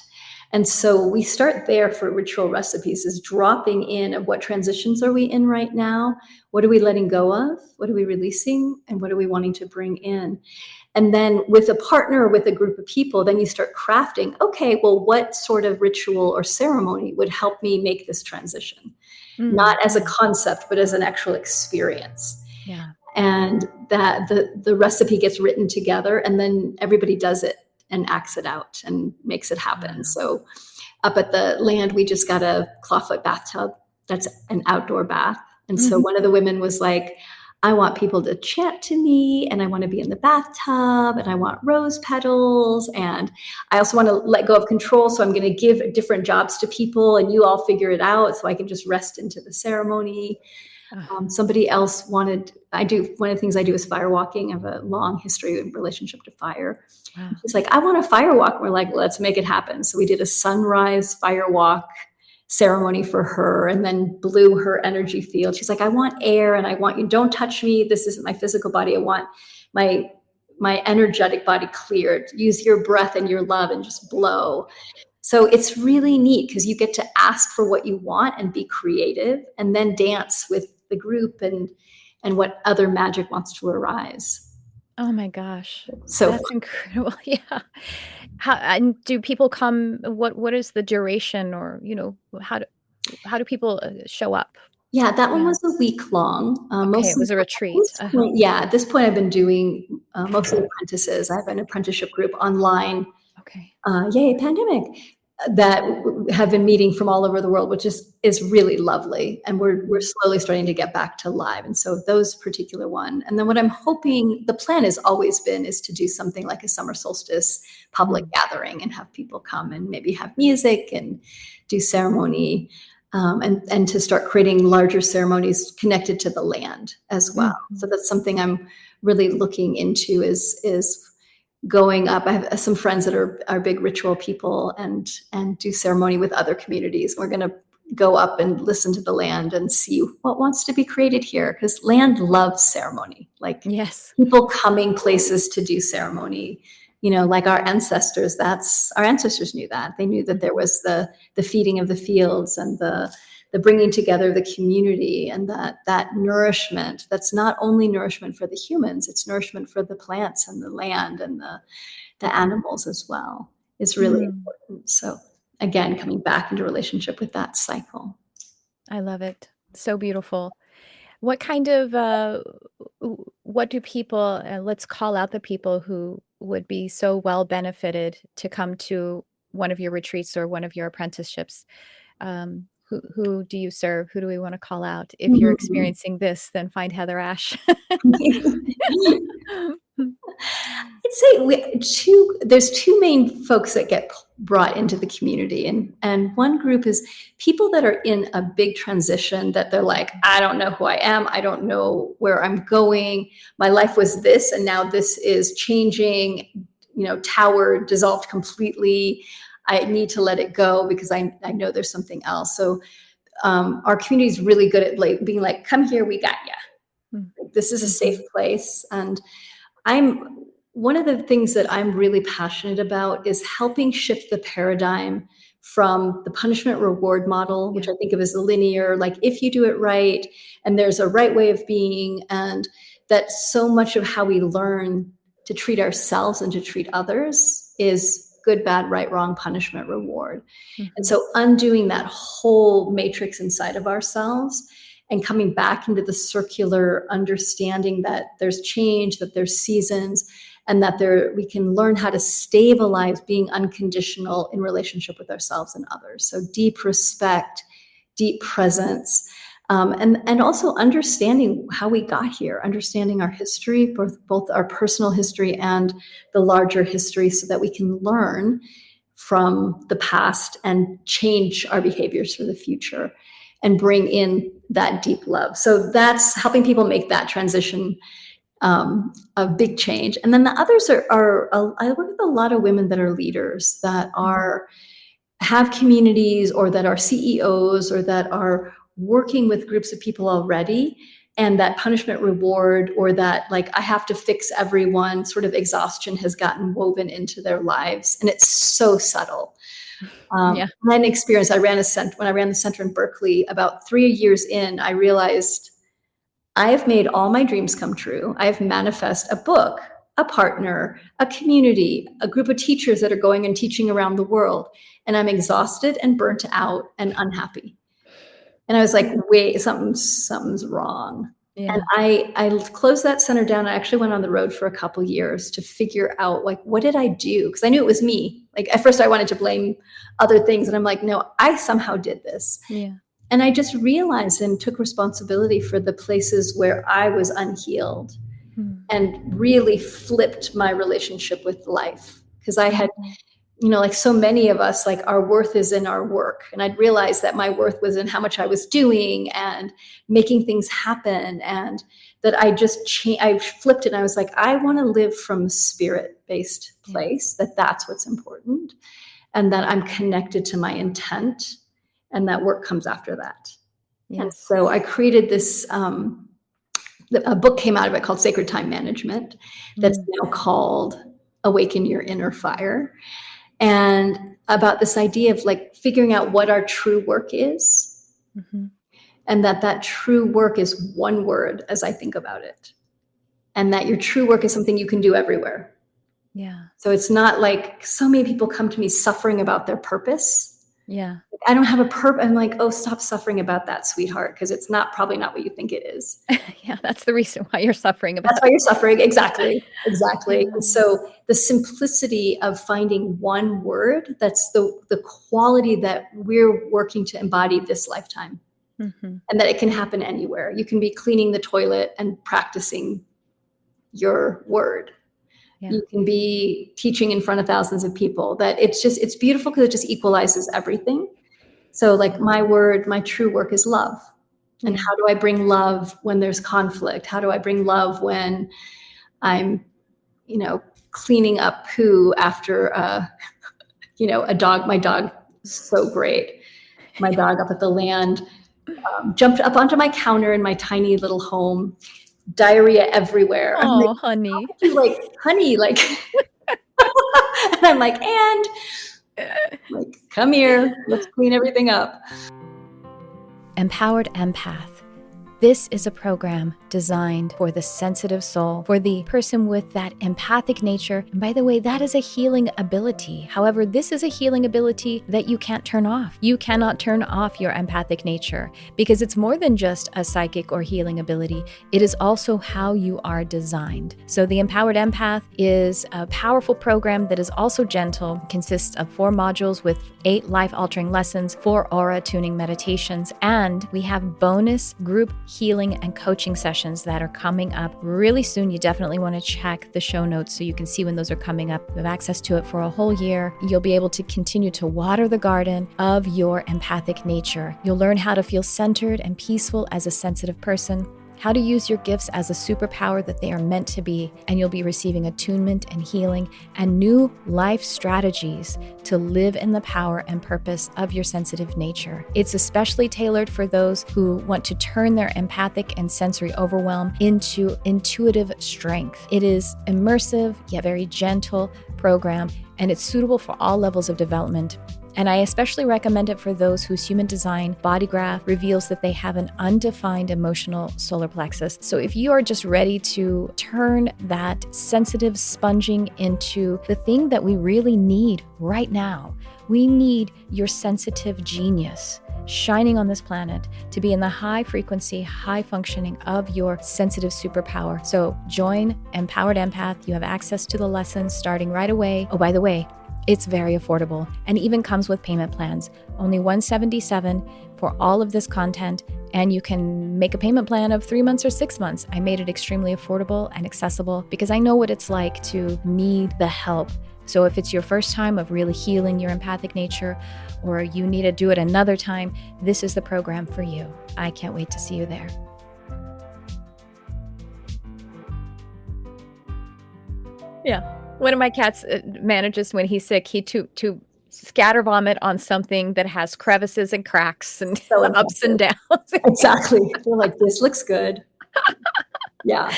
S2: And so we start there for ritual recipes, is dropping in of what transitions are we in right now? What are we letting go of? What are we releasing? And what are we wanting to bring in? And then with a partner or with a group of people, then you start crafting, okay, well, what sort of ritual or ceremony would help me make this transition? Not as a
S1: Mm-hmm.
S2: concept, but as an actual experience.
S1: Yeah.
S2: And that the recipe gets written together, and then everybody does it and acts it out and makes it happen.
S1: Wow.
S2: So up at the land, we just got a clawfoot bathtub that's an outdoor bath. And so
S1: Mm-hmm.
S2: one of the women was like, I want people to chant to me, and I want to be in the bathtub, and I want rose petals, and I also want to let go of control. So I'm going to give different jobs to people, and you all figure it out so I can just rest into the ceremony. Somebody else one of the things I do is fire walking. I have a long history in relationship to fire.
S1: Wow.
S2: She's like, I want a fire walk. We're like, let's make it happen. So we did a sunrise fire walk ceremony for her, and then blew her energy field. She's like, I want air, and I want you, don't touch me. This isn't my physical body. I want my energetic body cleared. Use your breath and your love and just blow. So it's really neat because you get to ask for what you want and be creative, and then dance with the group and what other magic wants to arise.
S1: Oh my gosh.
S2: So
S1: That's incredible. Yeah. How and do people come what is the duration, or, how do people show up?
S2: yeah, that one
S1: Yeah.
S2: was a week long.
S1: Okay, it
S2: Mostly
S1: was a
S2: at
S1: retreat.
S2: this
S1: Uh-huh.
S2: point, yeah, at this point I've been doing mostly apprentices. I have an apprenticeship group online.
S1: Okay.
S2: Yay, pandemic! That have been meeting from all over the world, which is really lovely. And we're
S1: Mhm.
S2: slowly starting to get back to live. And so those particular one. And then what I'm hoping, the plan has always been, is to do something like a summer solstice public
S1: Mm.
S2: gathering and have people come and maybe have music and do ceremony. And to start creating larger ceremonies connected to the land as well. So
S1: Mhm.
S2: that's something I'm really looking into, is going up. I have some friends that are big ritual people and do ceremony with other communities. We're going to go up and listen to the land and see what wants to be created here, because land loves ceremony. Like
S1: Yes.
S2: people coming places to do ceremony, like our ancestors knew that. They knew that there
S1: Mhm.
S2: was the feeding of the fields and the bringing together of the community, and that nourishment, that's not only nourishment for the humans, it's nourishment for the plants and the land and the animals as well. It's really
S1: Mm.
S2: important. So again, coming back into relationship with that cycle.
S1: I love it. So beautiful. What kind of, what do people, let's call out the people who would be so well benefited to come to one of your retreats or one of your apprenticeships. Who do you serve? Who do we want to call out? If you're
S2: Mhm.
S1: experiencing this, then find Heather Ash.
S2: I'd say there's two main folks that get brought into the community. And one group is people that are in a big transition, that they're like, I don't know who I am. I don't know where I'm going. My life was this, and now this is changing, tower dissolved completely. I need to let it go because I know there's something else. So our community is really good at being like, come here, we got
S1: Mm,
S2: you. This is a safe
S1: mhm.
S2: place. And I'm one of the things that I'm really passionate about is helping shift the paradigm from the punishment reward model, which
S1: Yeah.
S2: I think of as linear, like if you do it right and there's a right way of being, and that so much of how we learn to treat ourselves and to treat others is good, bad, right, wrong, punishment, reward. And
S1: Mhm.
S2: so undoing that whole matrix inside of ourselves and coming back into the circular understanding that there's change, that there's seasons, and that we can learn how to stabilize being unconditional in relationship with ourselves and others. So deep respect, deep presence, and also understanding how we got here, understanding our history, both our personal history and the larger history, so that we can learn from the past and change our behaviors for the future and bring in that deep love. So that's helping people make that transition, a big change. And then the others I work with a lot of women that are leaders, that
S1: Mhm.
S2: have communities, or that are CEOs, or that are working with groups of people already. And that punishment reward, or that like I have to fix everyone sort of exhaustion has gotten woven into their lives. And it's so subtle.
S1: Yeah.
S2: Then experience, when I ran the center in Berkeley, about 3 years in, I realized I have made all my dreams come true. I have manifest a book, a partner, a community, a group of teachers that are going and teaching around the world. And I'm exhausted and burnt out and unhappy. And I was like, wait, something's wrong. And
S1: Yeah.
S2: I closed that center down. I actually went on the road for a couple years to figure out, like, what did I do? Because I knew it was me. Like, at first I wanted to blame other things. And I'm like, no, I somehow did this.
S1: Yeah.
S2: And I just realized and took responsibility for the places where I was unhealed and really flipped my relationship with life. Because I had, like so many of us, like our worth is in our work. And I'd realized that my worth was in how much I was doing and making things happen. And that I flipped it. And I was like, I want to live from a spirit-based place, that's what's important. And that I'm connected to my intent. And that work comes after that.
S1: Yes.
S2: And so I created this, a book came out of it called Sacred Time Management that's now called Awaken Your Inner Fire. And about this idea of like figuring out what our true work is. And that true work is one word as I think about it. And that your true work is something you can do everywhere.
S1: Yeah.
S2: So it's not like so many people come to me suffering about their purpose.
S1: Yeah.
S2: I don't have a purpose. I'm like, oh, stop suffering about that, sweetheart, because it's probably not what you think it is.
S1: Yeah, that's the reason why you're suffering about it.
S2: That's why you're suffering. Exactly. And so the simplicity of finding one word, that's the quality that we're working to embody this lifetime. And that it can happen anywhere. You can be cleaning the toilet and practicing your word. You can be teaching in front of thousands of people. That it's beautiful because it just equalizes everything. So like my true work is love. And how do I bring love when there's conflict? How do I bring love when I'm, cleaning up poo after, a dog? My dog is so great. My dog up at the land jumped up onto my counter in my tiny little home. Diarrhea everywhere.
S1: Oh,
S2: like,
S1: honey.
S2: Honey, like, and I'm like, come here, let's clean everything up.
S1: Empowered Empath. This is a program designed for the sensitive soul, for the person with that empathic nature. And by the way, that is a healing ability. However, this is a healing ability that you can't turn off. You cannot turn off your empathic nature because it's more than just a psychic or healing ability. It is also how you are designed. So the Empowered Empath is a powerful program that is also gentle, consists of 4 modules with 8 life-altering lessons, 4 aura tuning meditations, and we have bonus group healing and coaching sessions that are coming up really soon. You definitely want to check the show notes so you can see when those are coming up. You have access to it for a whole year. You'll be able to continue to water the garden of your empathic nature. You'll learn how to feel centered and peaceful as a sensitive person, how to use your gifts as a superpower that they are meant to be, and you'll be receiving attunement and healing and new life strategies to live in the power and purpose of your sensitive nature. It's especially tailored for those who want to turn their empathic and sensory overwhelm into intuitive strength. It is immersive yet very gentle program, and it's suitable for all levels of development. And I especially recommend it for those whose human design body graph reveals that they have an undefined emotional solar plexus. So if you are just ready to turn that sensitive sponging into the thing that we really need right now, we need your sensitive genius shining on this planet to be in the high frequency, high functioning of your sensitive superpower. So join Empowered Empath. You have access to the lessons starting right away. Oh, by the way, it's very affordable and even comes with payment plans. Only $177 for all of this content, and you can make a payment plan of 3 months or 6 months. I made it extremely affordable and accessible because I know what it's like to need the help. So if it's your first time of really healing your empathic nature, or you need to do it another time, this is the program for you. I can't wait to see you there. Yeah. One of my cats manages when he's sick, to scatter vomit on something that has crevices and cracks and ups and downs.
S2: Exactly. You're like, this looks good. Yeah.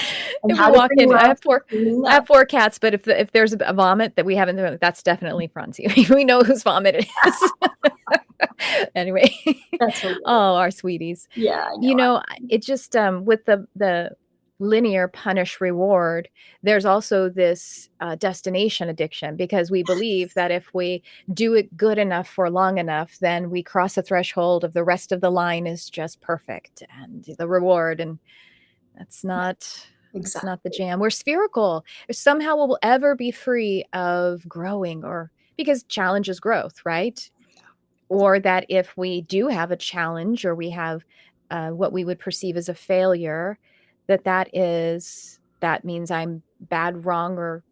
S2: And
S1: If we
S2: how to
S1: walk
S2: bring
S1: in,
S2: love to cleaning
S1: I have
S2: up.
S1: 4 cats, but if there's a vomit that we haven't done, that's definitely Francie. We know whose vomit it is. Anyway,
S2: That's hilarious.
S1: oh, our sweeties.
S2: Yeah, I know.
S1: You know, it just with the linear punish reward, there's also this destination addiction, because we believe that if we do it good enough for long enough, then we cross a threshold of the rest of the line is just perfect and the reward. And that's not the
S2: Exactly.
S1: jam. We're spherical. Somehow we'll ever be free of growing, or because challenge is growth, right? Or that if we do have a challenge, or we have what we would perceive as a failure, that means I'm bad, wrong, or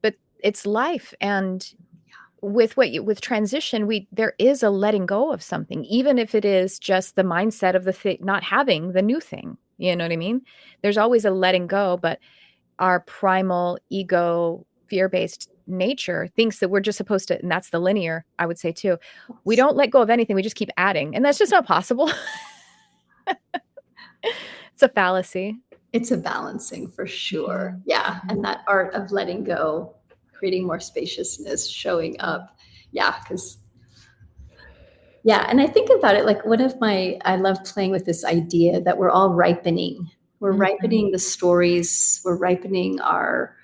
S1: but it's life. And with transition, there is a letting go of something, even if it is just the mindset of the thing, not having the new thing. You know what I mean? There's always a letting go, but our primal ego, fear-based nature thinks that we're just supposed to, and that's the linear, I would say too. We don't let go of anything. We just keep adding, and that's just not possible. It's a fallacy.
S2: It's a balancing for sure.
S1: Mhm.
S2: Yeah.
S1: Mhm.
S2: And that art of letting go, creating more spaciousness, showing
S1: Yeah.
S2: up. Yeah. And I think about it like I love playing with this idea that we're all ripening. We're
S1: Mhm.
S2: ripening the stories, we're ripening our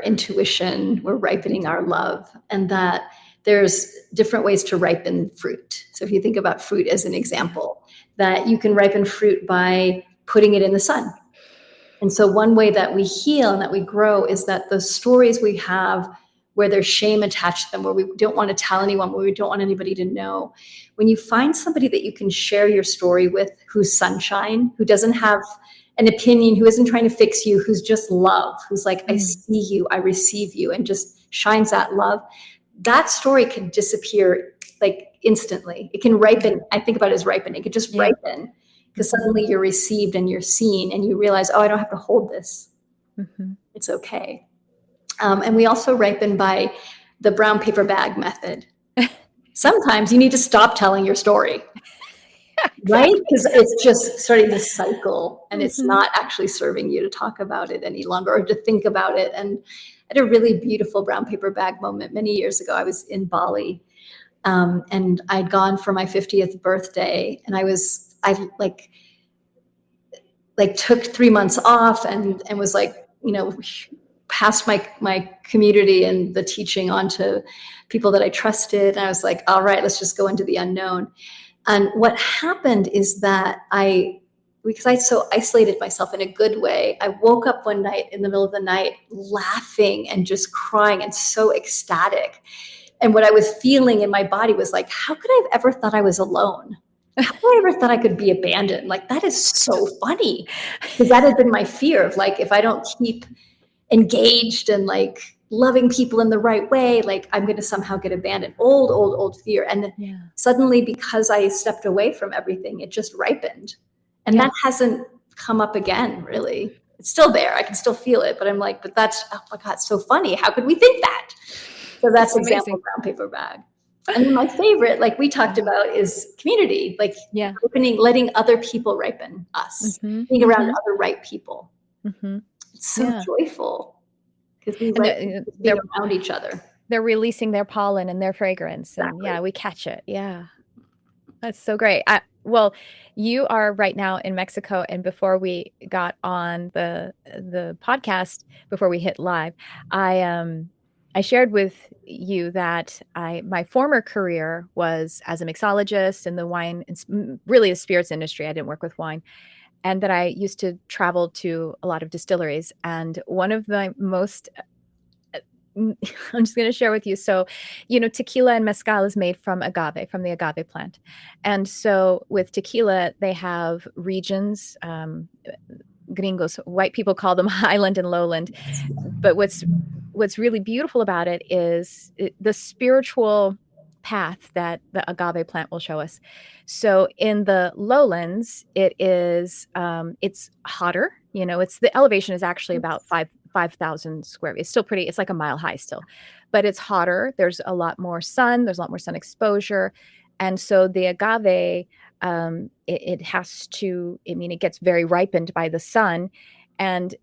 S2: intuition, we're ripening our love, and that there's different ways to ripen fruit. So if you think about fruit as an example, that you can ripen fruit by putting it in the sun. And so one way that we heal and that we grow is that the stories we have where there's shame attached to them, where we don't want to tell anyone, where we don't want anybody to know, when you find somebody that you can share your story with, who's sunshine, who doesn't have an opinion, who isn't trying to fix you, who's just love, who's like, I see you, I receive you, and just shines that love, that story can disappear like instantly. It can ripen. I think about it as ripening. It could just
S1: Yeah.
S2: ripen, because suddenly you're received and you're seen, and you realize, oh, I don't have to hold this.
S1: Mhm.
S2: It's okay. And we also ripen by the brown paper bag method. Sometimes you need to stop telling your story, right?
S1: Exactly.
S2: Because it's just starting to cycle, and it's
S1: Mhm.
S2: not actually serving you to talk about it any longer or to think about it. And I had a really beautiful brown paper bag moment many years ago. I was in Bali, and I'd gone for my 50th birthday, and I like took 3 months off, and was like, passed my community and the teaching on to people that I trusted. And I was like, all right, let's just go into the unknown. And what happened is that because I so isolated myself in a good way, I woke up one night in the middle of the night laughing and just crying and so ecstatic. And what I was feeling in my body was like, how could I have ever thought I was alone? How could I ever thought I could be abandoned? Like, that is so funny. Because that had been my fear of like, if I don't keep engaged and like loving people in the right way, like I'm going to somehow get abandoned. Old fear. And
S1: Yeah.
S2: suddenly, because I stepped away from everything, it just ripened. And
S1: Yeah.
S2: that hasn't come up again, really. It's still there. I can still feel it, but I'm like, but that's, oh my God, so funny. How could we think that? So that's
S1: It's
S2: example
S1: amazing.
S2: brown paper bag. And then my favorite, like we talked about, is community, like
S1: Yeah.
S2: letting other people ripen us,
S1: Mhm.
S2: being around
S1: Mhm.
S2: other right people.
S1: Mhm.
S2: It's so
S1: Yeah.
S2: joyful because we
S1: And
S2: ripen just being around each other.
S1: they're releasing their pollen and their fragrance, and
S2: Exactly.
S1: yeah, we catch it. Yeah. That's so great. Well, you are right now in Mexico, and before we got on the podcast, before we hit live, I shared with you that my former career was as a mixologist in the wine and really the spirits industry. I didn't work with wine, and that I used to travel to a lot of distilleries. And one of the most I'm just going to share with you. So, tequila and mezcal is made from agave, from the agave plant. And so with tequila, they have regions, gringos, white people call them highland and lowland. But what's really beautiful about it is the spiritual path that the agave plant will show us. So in the lowlands, it's hotter. It's the elevation is actually about 5,000 square. It's still pretty. It's like a mile high still, but it's hotter. There's a lot more sun. There's a lot more sun exposure, and so the agave, it has to. I mean, it gets very ripened by the sun, And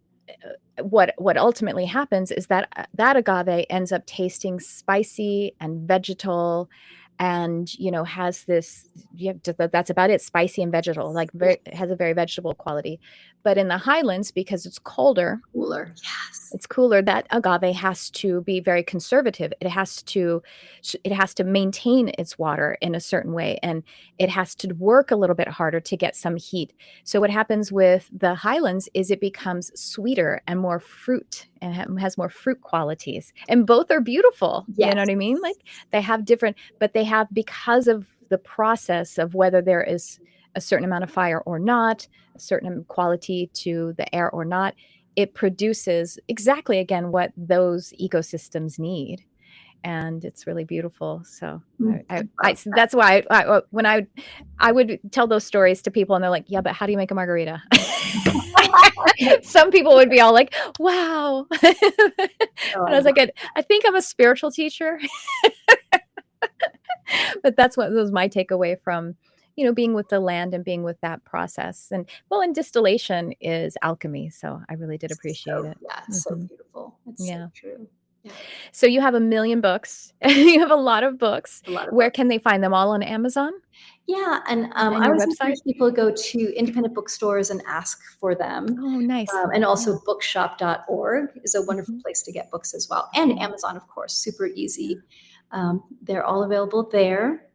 S1: what ultimately happens is that that agave ends up tasting spicy and vegetal, and has this, that's about it, spicy and vegetal, like has a very vegetable quality. But in the highlands, because it's colder,
S2: Cooler. Yes.
S1: it's cooler, that agave has to be very conservative. It has to maintain its water in a certain way, and it has to work a little bit harder to get some heat. So what happens with the highlands is it becomes sweeter and more fruit, and has more fruit qualities. And both are beautiful.
S2: Yes.
S1: You know what I mean? Like, they have different, but they have, because of the process of whether there is a certain amount of fire or not, a certain quality to the air or not, it produces exactly, again, what those ecosystems need. And it's really beautiful. So that's why when I would tell those stories to people, and they're like, yeah, but how do you make a margarita? Some people would be all like, wow. And I was like, I think I'm a spiritual teacher. But that's what was my takeaway from being with the land and being with that process. And distillation is alchemy. So I really did appreciate it.
S2: Yeah, it's so beautiful. It's so true. Yeah.
S1: So you have a million books. You have a lot of books. Where
S2: books.
S1: Can they find them? All on Amazon?
S2: Yeah, and I always encourage people to go to independent bookstores and ask for them.
S1: Oh, nice.
S2: And also bookshop.org is a wonderful place to get books as well. And Amazon, of course, super easy. They're all available there.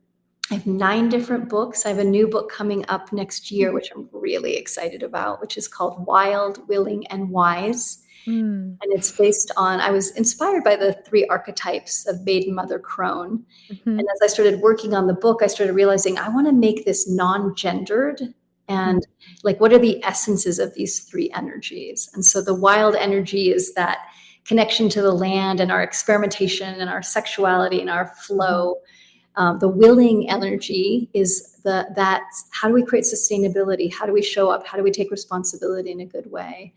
S2: I have 9 different books. I have a new book coming up next year, which I'm really excited about, which is called Wild, Willing, and Wise. And it's based on, I was inspired by the 3 archetypes of maiden, mother, crone. And as I started working on the book, I started realizing I want to make this non-gendered, and like, what are the essences of these 3 energies? And so the wild energy is that connection to the land and our experimentation and our sexuality and our flow. The willing energy is that how do we create sustainability? How do we show up? How do we take responsibility in a good way?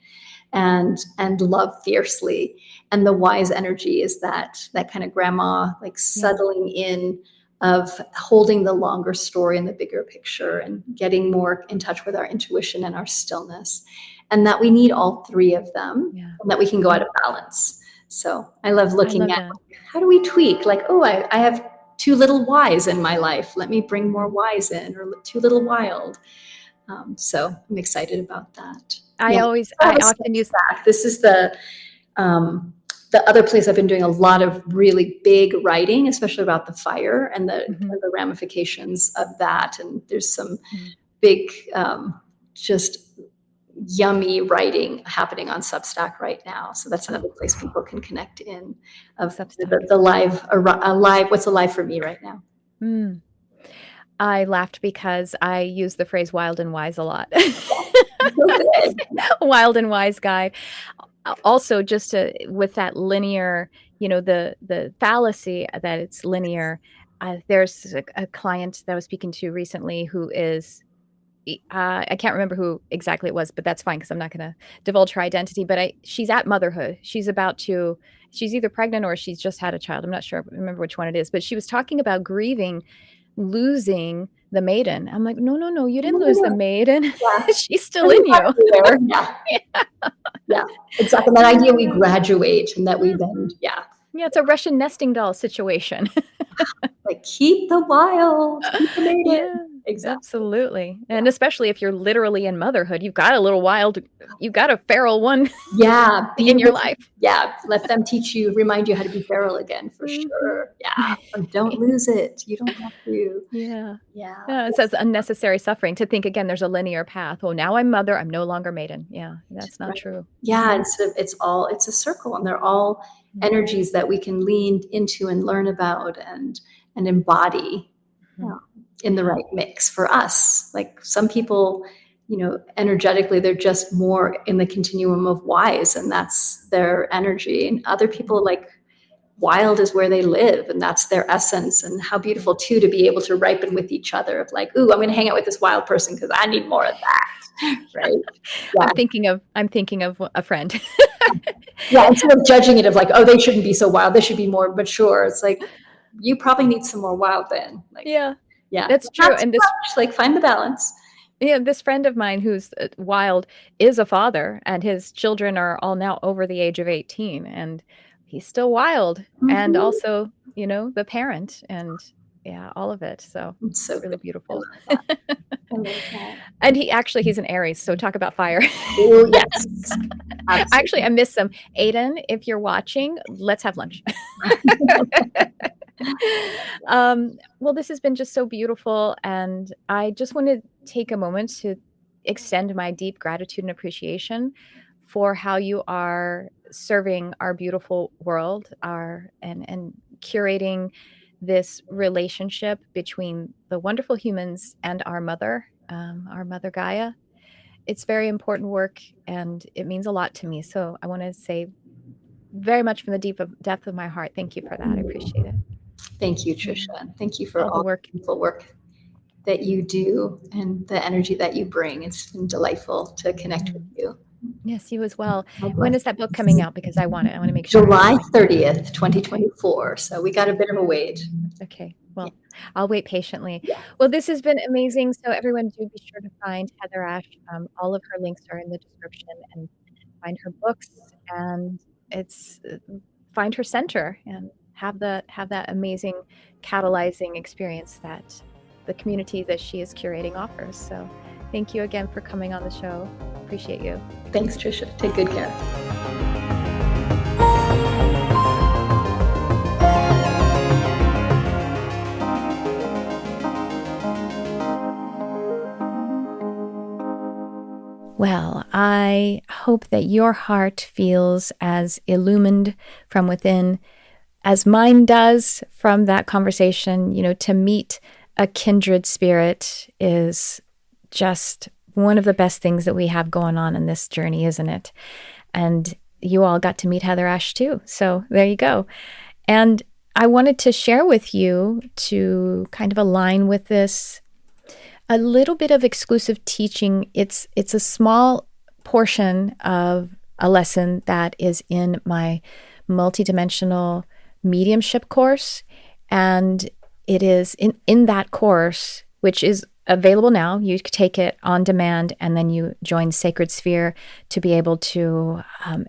S2: And love fiercely. And the wise energy is that kind of grandma, like, settling in of holding the longer story and the bigger picture, and getting more in touch with our intuition and our stillness. And that we need all 3 of them, and that we can go out of balance. So I love looking at how do we tweak, like, oh, I have too little wise in my life. Let me bring more wise in, or too little wild. So I'm excited about that.
S1: I often use
S2: that. This is the other place I've been doing a lot of really big writing, especially about the fire and the ramifications of that. And there's some big, just yummy writing happening on Substack right now. So that's another place people can connect in, of the live, what's alive for me right now.
S1: I laughed because I use the phrase wild and wise a lot. Wild and wise guy. Also, just with that linear, the fallacy that it's linear. There's a client that I was speaking to recently who is, I can't remember who exactly it was, but that's fine because I'm not going to divulge her identity. But she's at motherhood. She's either pregnant or she's just had a child. I'm not sure. I remember which one it is. But she was talking about grieving losing the maiden. I'm like, no, you didn't lose the maiden. Yeah. She's still in you.
S2: Yeah, exactly. That idea we graduate, and that we then,
S1: it's a Russian nesting doll situation.
S2: Like, keep the wild, keep the maiden.
S1: Yeah, exactly. Absolutely. And especially if you're literally in motherhood, you've got a little wild, you've got a feral one in your life.
S2: Yeah, let them remind you how to be feral again, for sure. Yeah, don't lose it. You don't have to.
S1: Yeah. It says unnecessary suffering, to think, again, there's a linear path. Oh, now I'm mother, I'm no longer maiden. Yeah, that's not true.
S2: Yeah, it's a circle, and they're all energies that we can lean into and learn about and embody in the right mix for us. Like, some people, energetically, they're just more in the continuum of wise, and that's their energy. And other people, like, wild is where they live, and that's their essence. And how beautiful too, to be able to ripen with each other, of like, ooh, I'm going to hang out with this wild person because I need more of that. Right. Yeah.
S1: I'm thinking of a friend.
S2: Instead of judging it of like, oh, they shouldn't be so wild, they should be more mature. It's like, you probably need some more wild then. Like,
S1: yeah, that's true. And this,
S2: like, find the balance.
S1: Yeah, this friend of mine who's wild is a father, and his children are all now over the age of 18, and he's still wild, and
S2: Mhm.
S1: also, the parent, and yeah, all of it. So
S2: It's so
S1: it's really
S2: good. I
S1: beautiful.
S2: love that. I love that.
S1: And he's an Aries, so talk about fire.
S2: Oh, yes.
S1: Actually,
S2: Absolutely.
S1: I miss him. Aiden, if you're watching, let's have lunch. Well, this has been just so beautiful, and I just want to take a moment to extend my deep gratitude and appreciation for how you are serving our beautiful world, and curating this relationship between the wonderful humans and our mother Gaia. It's very important work, and it means a lot to me. So I want to say very much from the depth of my heart, thank you for that. I appreciate it.
S2: Thank you,
S1: Yeah.
S2: Tricia. Thank you for
S1: All the
S2: all
S1: work.
S2: the beautiful work that you do and the energy that you bring. It's been delightful to connect with
S1: Mm.
S2: you.
S1: Yes, you as well.
S2: God
S1: When
S2: bless
S1: is that book coming
S2: you.
S1: out? Because I want it. I want to make sure I get
S2: July
S1: my
S2: 30th,
S1: okay.
S2: 2024. So we got a bit of a wait.
S1: Okay.
S2: Yeah.
S1: Well, I'll wait patiently.
S2: Yeah.
S1: Well, this has been amazing. So everyone do be sure to find Heather Ash. All of her links are in the description, and find her books, and it's find her center and have that amazing catalyzing experience that the community that she is curating offers. So thank you again for coming on the show. Appreciate you.
S2: Thanks, Tricia. Take good care.
S1: Well, I hope that your heart feels as illumined from within as mine does from that conversation. To meet a kindred spirit is just one of the best things that we have going on in this journey, isn't it? And you all got to meet Heather Ash too. So there you go. And I wanted to share with you, to kind of align with this, a little bit of exclusive teaching. It's a small portion of a lesson that is in my multidimensional mediumship course, and it is in that course, which is available now. You can take it on demand, and then you join Sacred Sphere to be able to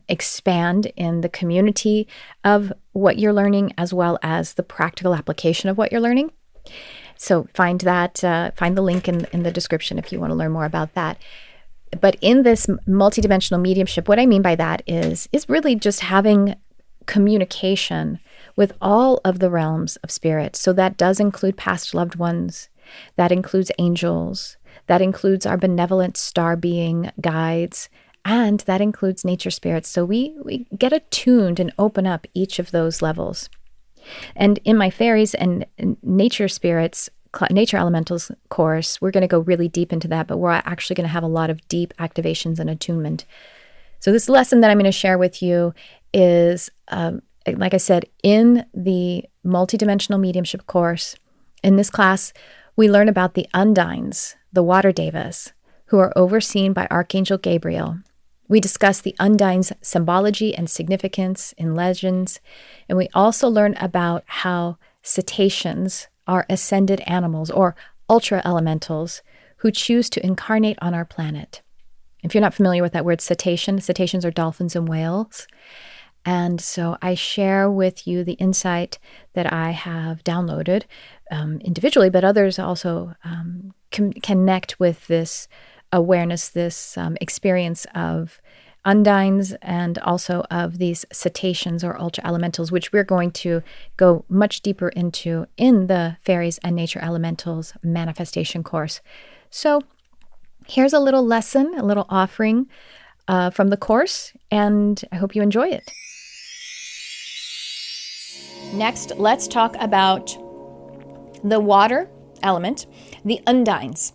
S1: expand in the community of what you're learning, as well as the practical application of what you're learning. So find the link in the description if you want to learn more about that. But in this multidimensional mediumship, what I mean by that is really just having communication with all of the realms of spirit. So that does include past loved ones, that includes angels, that includes our benevolent star being guides, and that includes nature spirits. So we get attuned and open up each of those levels. And in my fairies and nature spirits, nature elementals course, we're going to go really deep into that, but we're actually going to have a lot of deep activations and attunement. So this lesson that I'm going to share with you is, like I said, in the multidimensional mediumship course. In this class, we learn about the undines, the water devas, who are overseen by Archangel Gabriel. We discuss the undines' symbology and significance in legends, and we also learn about how cetaceans are ascended animals, or ultra elementals, who choose to incarnate on our planet. If you're not familiar with that word cetaceans are dolphins and whales. And so I share with you the insight that I have downloaded individually, but others also can connect with this awareness, this experience of undines, and also of these cetaceans or ultra elementals, which we're going to go much deeper into in the Fairies and Nature Elementals manifestation course. So here's a little lesson, a little offering from the course, and I hope you enjoy it. Next, let's talk about the water element, the undines.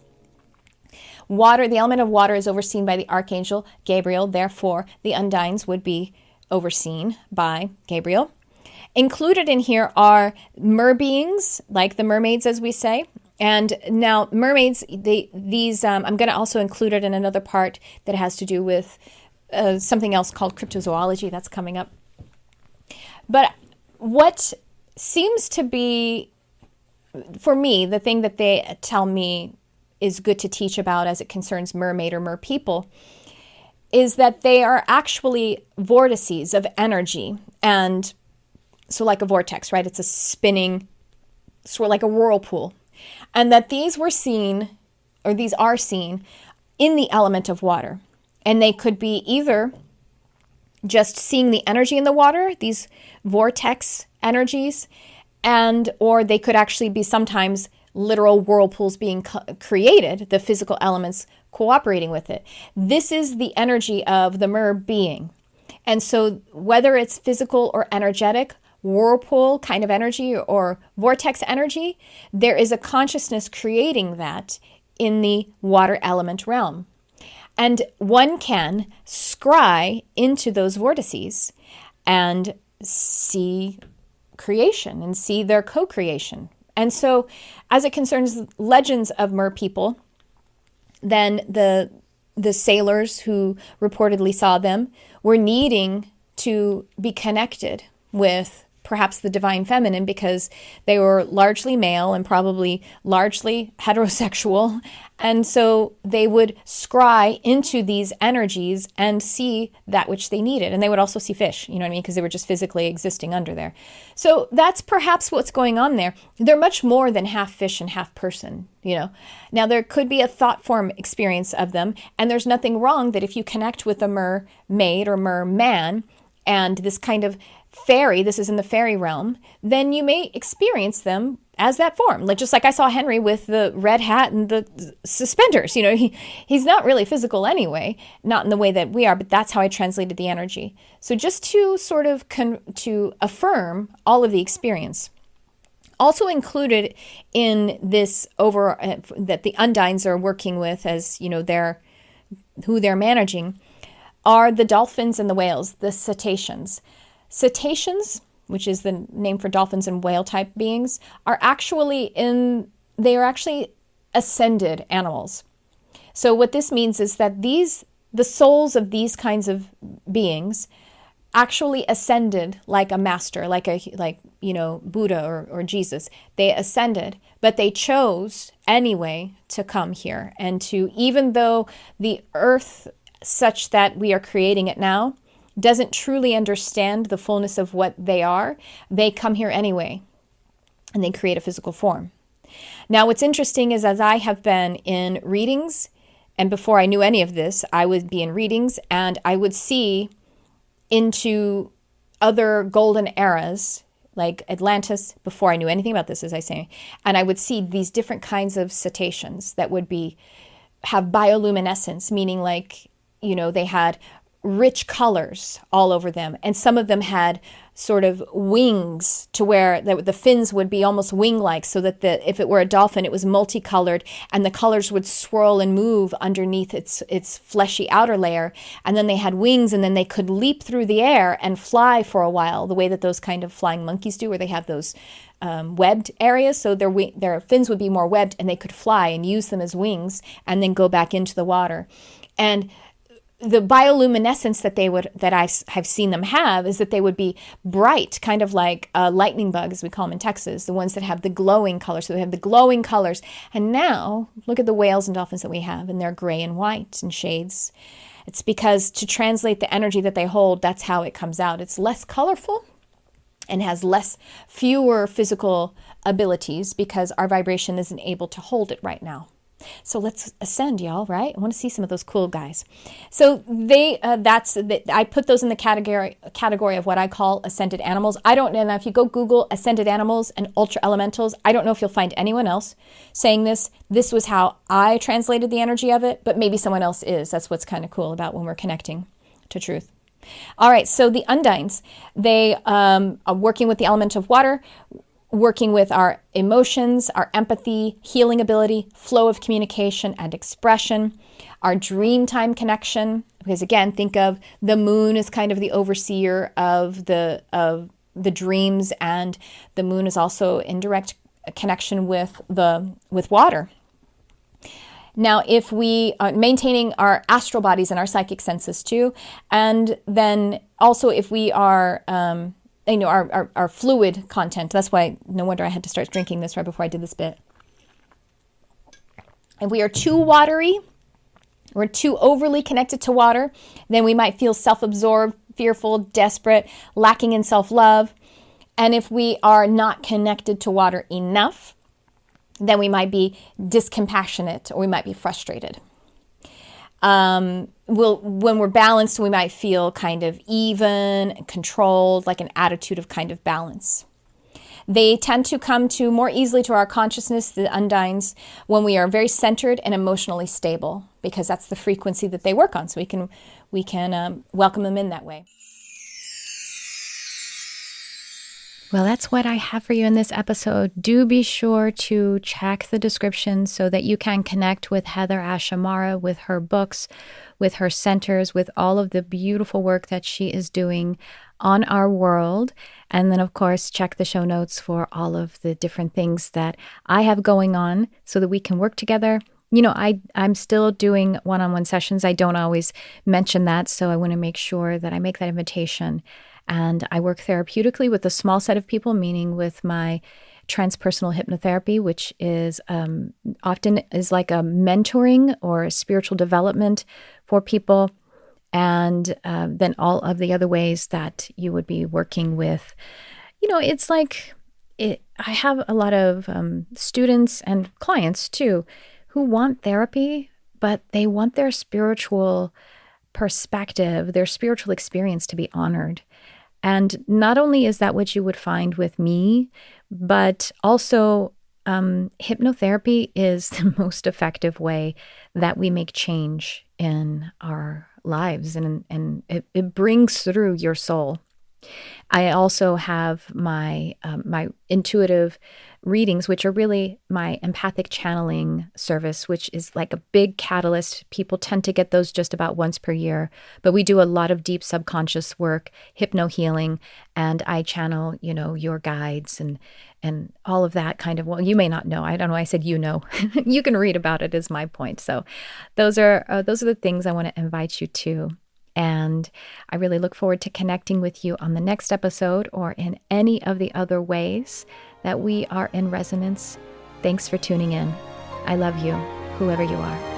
S1: Water, the element of water, is overseen by the Archangel Gabriel. Therefore, the undines would be overseen by Gabriel. Included in here are merbeings, like the mermaids, as we say. And now mermaids, these I'm going to also include it in another part that has to do with something else called cryptozoology that's coming up. But what seems to be, for me, the thing that they tell me is good to teach about as it concerns mermaid or mer people is that they are actually vortices of energy. And so like a vortex, right? It's a spinning, sort of like a whirlpool. And that these are seen in the element of water. And they could be either just seeing the energy in the water, these vortex energies, or they could actually be sometimes literal whirlpools being created, the physical elements cooperating with it. This is the energy of the mer being. And so whether it's physical or energetic, whirlpool kind of energy or vortex energy, there is a consciousness creating that in the water element realm. And one can scry into those vortices and see creation and see their co-creation. And so as it concerns legends of mer people, then the sailors who reportedly saw them were needing to be connected with perhaps the divine feminine because they were largely male and probably largely heterosexual. And so they would scry into these energies and see that which they needed. And they would also see fish, you know what I mean? Because they were just physically existing under there. So that's perhaps what's going on there. They're much more than half fish and half person, you know. Now there could be a thought form experience of them. And there's nothing wrong that if you connect with a mermaid or merman and this kind of fairy, this is in the fairy realm, then you may experience them as that form. Like just like I saw Henry with the red hat and the suspenders. You know, he's not really physical anyway, not in the way that we are, but that's how I translated the energy. So just to sort of to affirm all of the experience. Also included in this that the undines are working with as, you know, who they're managing are the dolphins and the whales, the cetaceans. Cetaceans, which is the name for dolphins and whale type beings, are actually ascended animals. So what this means is that the souls of these kinds of beings actually ascended like a master, like Buddha or Jesus. They ascended, but they chose anyway to come here and to, even though the earth such that we are creating it now doesn't truly understand the fullness of what they are, they come here anyway, and they create a physical form. Now, what's interesting is as I have been in readings, and before I knew any of this, I would be in readings, and I would see into other golden eras, like Atlantis, before I knew anything about this, as I say, and I would see these different kinds of cetaceans that would have bioluminescence, meaning like, you know, they had rich colors all over them. And some of them had sort of wings to where the fins would be almost wing-like, so that if it were a dolphin, it was multicolored and the colors would swirl and move underneath its fleshy outer layer. And then they had wings, and then they could leap through the air and fly for a while, the way that those kind of flying monkeys do, where they have those webbed areas. So their fins would be more webbed, and they could fly and use them as wings and then go back into the water. And the bioluminescence that I've seen them have is that they would be bright, kind of like lightning bugs, we call them in Texas, the ones that have the glowing colors. So they have the glowing colors. And now look at the whales and dolphins that we have, and they're gray and white in shades. It's because to translate the energy that they hold, that's how it comes out. It's less colorful and has fewer physical abilities because our vibration isn't able to hold it right now. So let's ascend, y'all, right? I want to see some of those cool guys. So I put those in the category of what I call ascended animals. I don't know, and if you go Google ascended animals and ultra elementals, I don't know if you'll find anyone else saying this. This was how I translated the energy of it, but maybe someone else is. That's what's kind of cool about when we're connecting to truth. All right, so the undines, they are working with the element of water, working with our emotions, our empathy, healing ability, flow of communication and expression, our dream time connection. Because again, think of the moon as kind of the overseer of the dreams, and the moon is also in direct connection with water. Now, if we are maintaining our astral bodies and our psychic senses too, and then also if we are our fluid content. That's why no wonder I had to start drinking this right before I did this bit. If we are too watery, we're too overly connected to water, then we might feel self-absorbed, fearful, desperate, lacking in self-love. And if we are not connected to water enough, then we might be discompassionate or we might be frustrated. When we're balanced, we might feel kind of even, controlled, like an attitude of kind of balance. They tend to come to more easily to our consciousness, the undines, when we are very centered and emotionally stable, because that's the frequency that they work on. So we can welcome them in that way. Well, that's what I have for you in this episode. Do be sure to check the description so that you can connect with HeatherAsh Amara, with her books, with her centers, with all of the beautiful work that she is doing on our world. And then, of course, check the show notes for all of the different things that I have going on so that we can work together. You know, I'm still doing one-on-one sessions. I don't always mention that, so I want to make sure that I make that invitation. And I work therapeutically with a small set of people, meaning with my transpersonal hypnotherapy, which is often is like a mentoring or a spiritual development for people. And then all of the other ways that you would be working with, you know, it's like I have a lot of students and clients too who want therapy, but they want their spiritual perspective, their spiritual experience to be honored. And not only is that what you would find with me, but also hypnotherapy is the most effective way that we make change in our lives, and it brings through your soul. I also have my my intuitive readings, which are really my empathic channeling service, which is like a big catalyst. People tend to get those just about once per year, but we do a lot of deep subconscious work, hypno healing, and I channel, you know, your guides and all of that kind of. Well, you may not know. I don't know. I said you know. You can read about it. Is my point. So those are the things I want to invite you to. And I really look forward to connecting with you on the next episode or in any of the other ways that we are in resonance. Thanks for tuning in. I love you, whoever you are.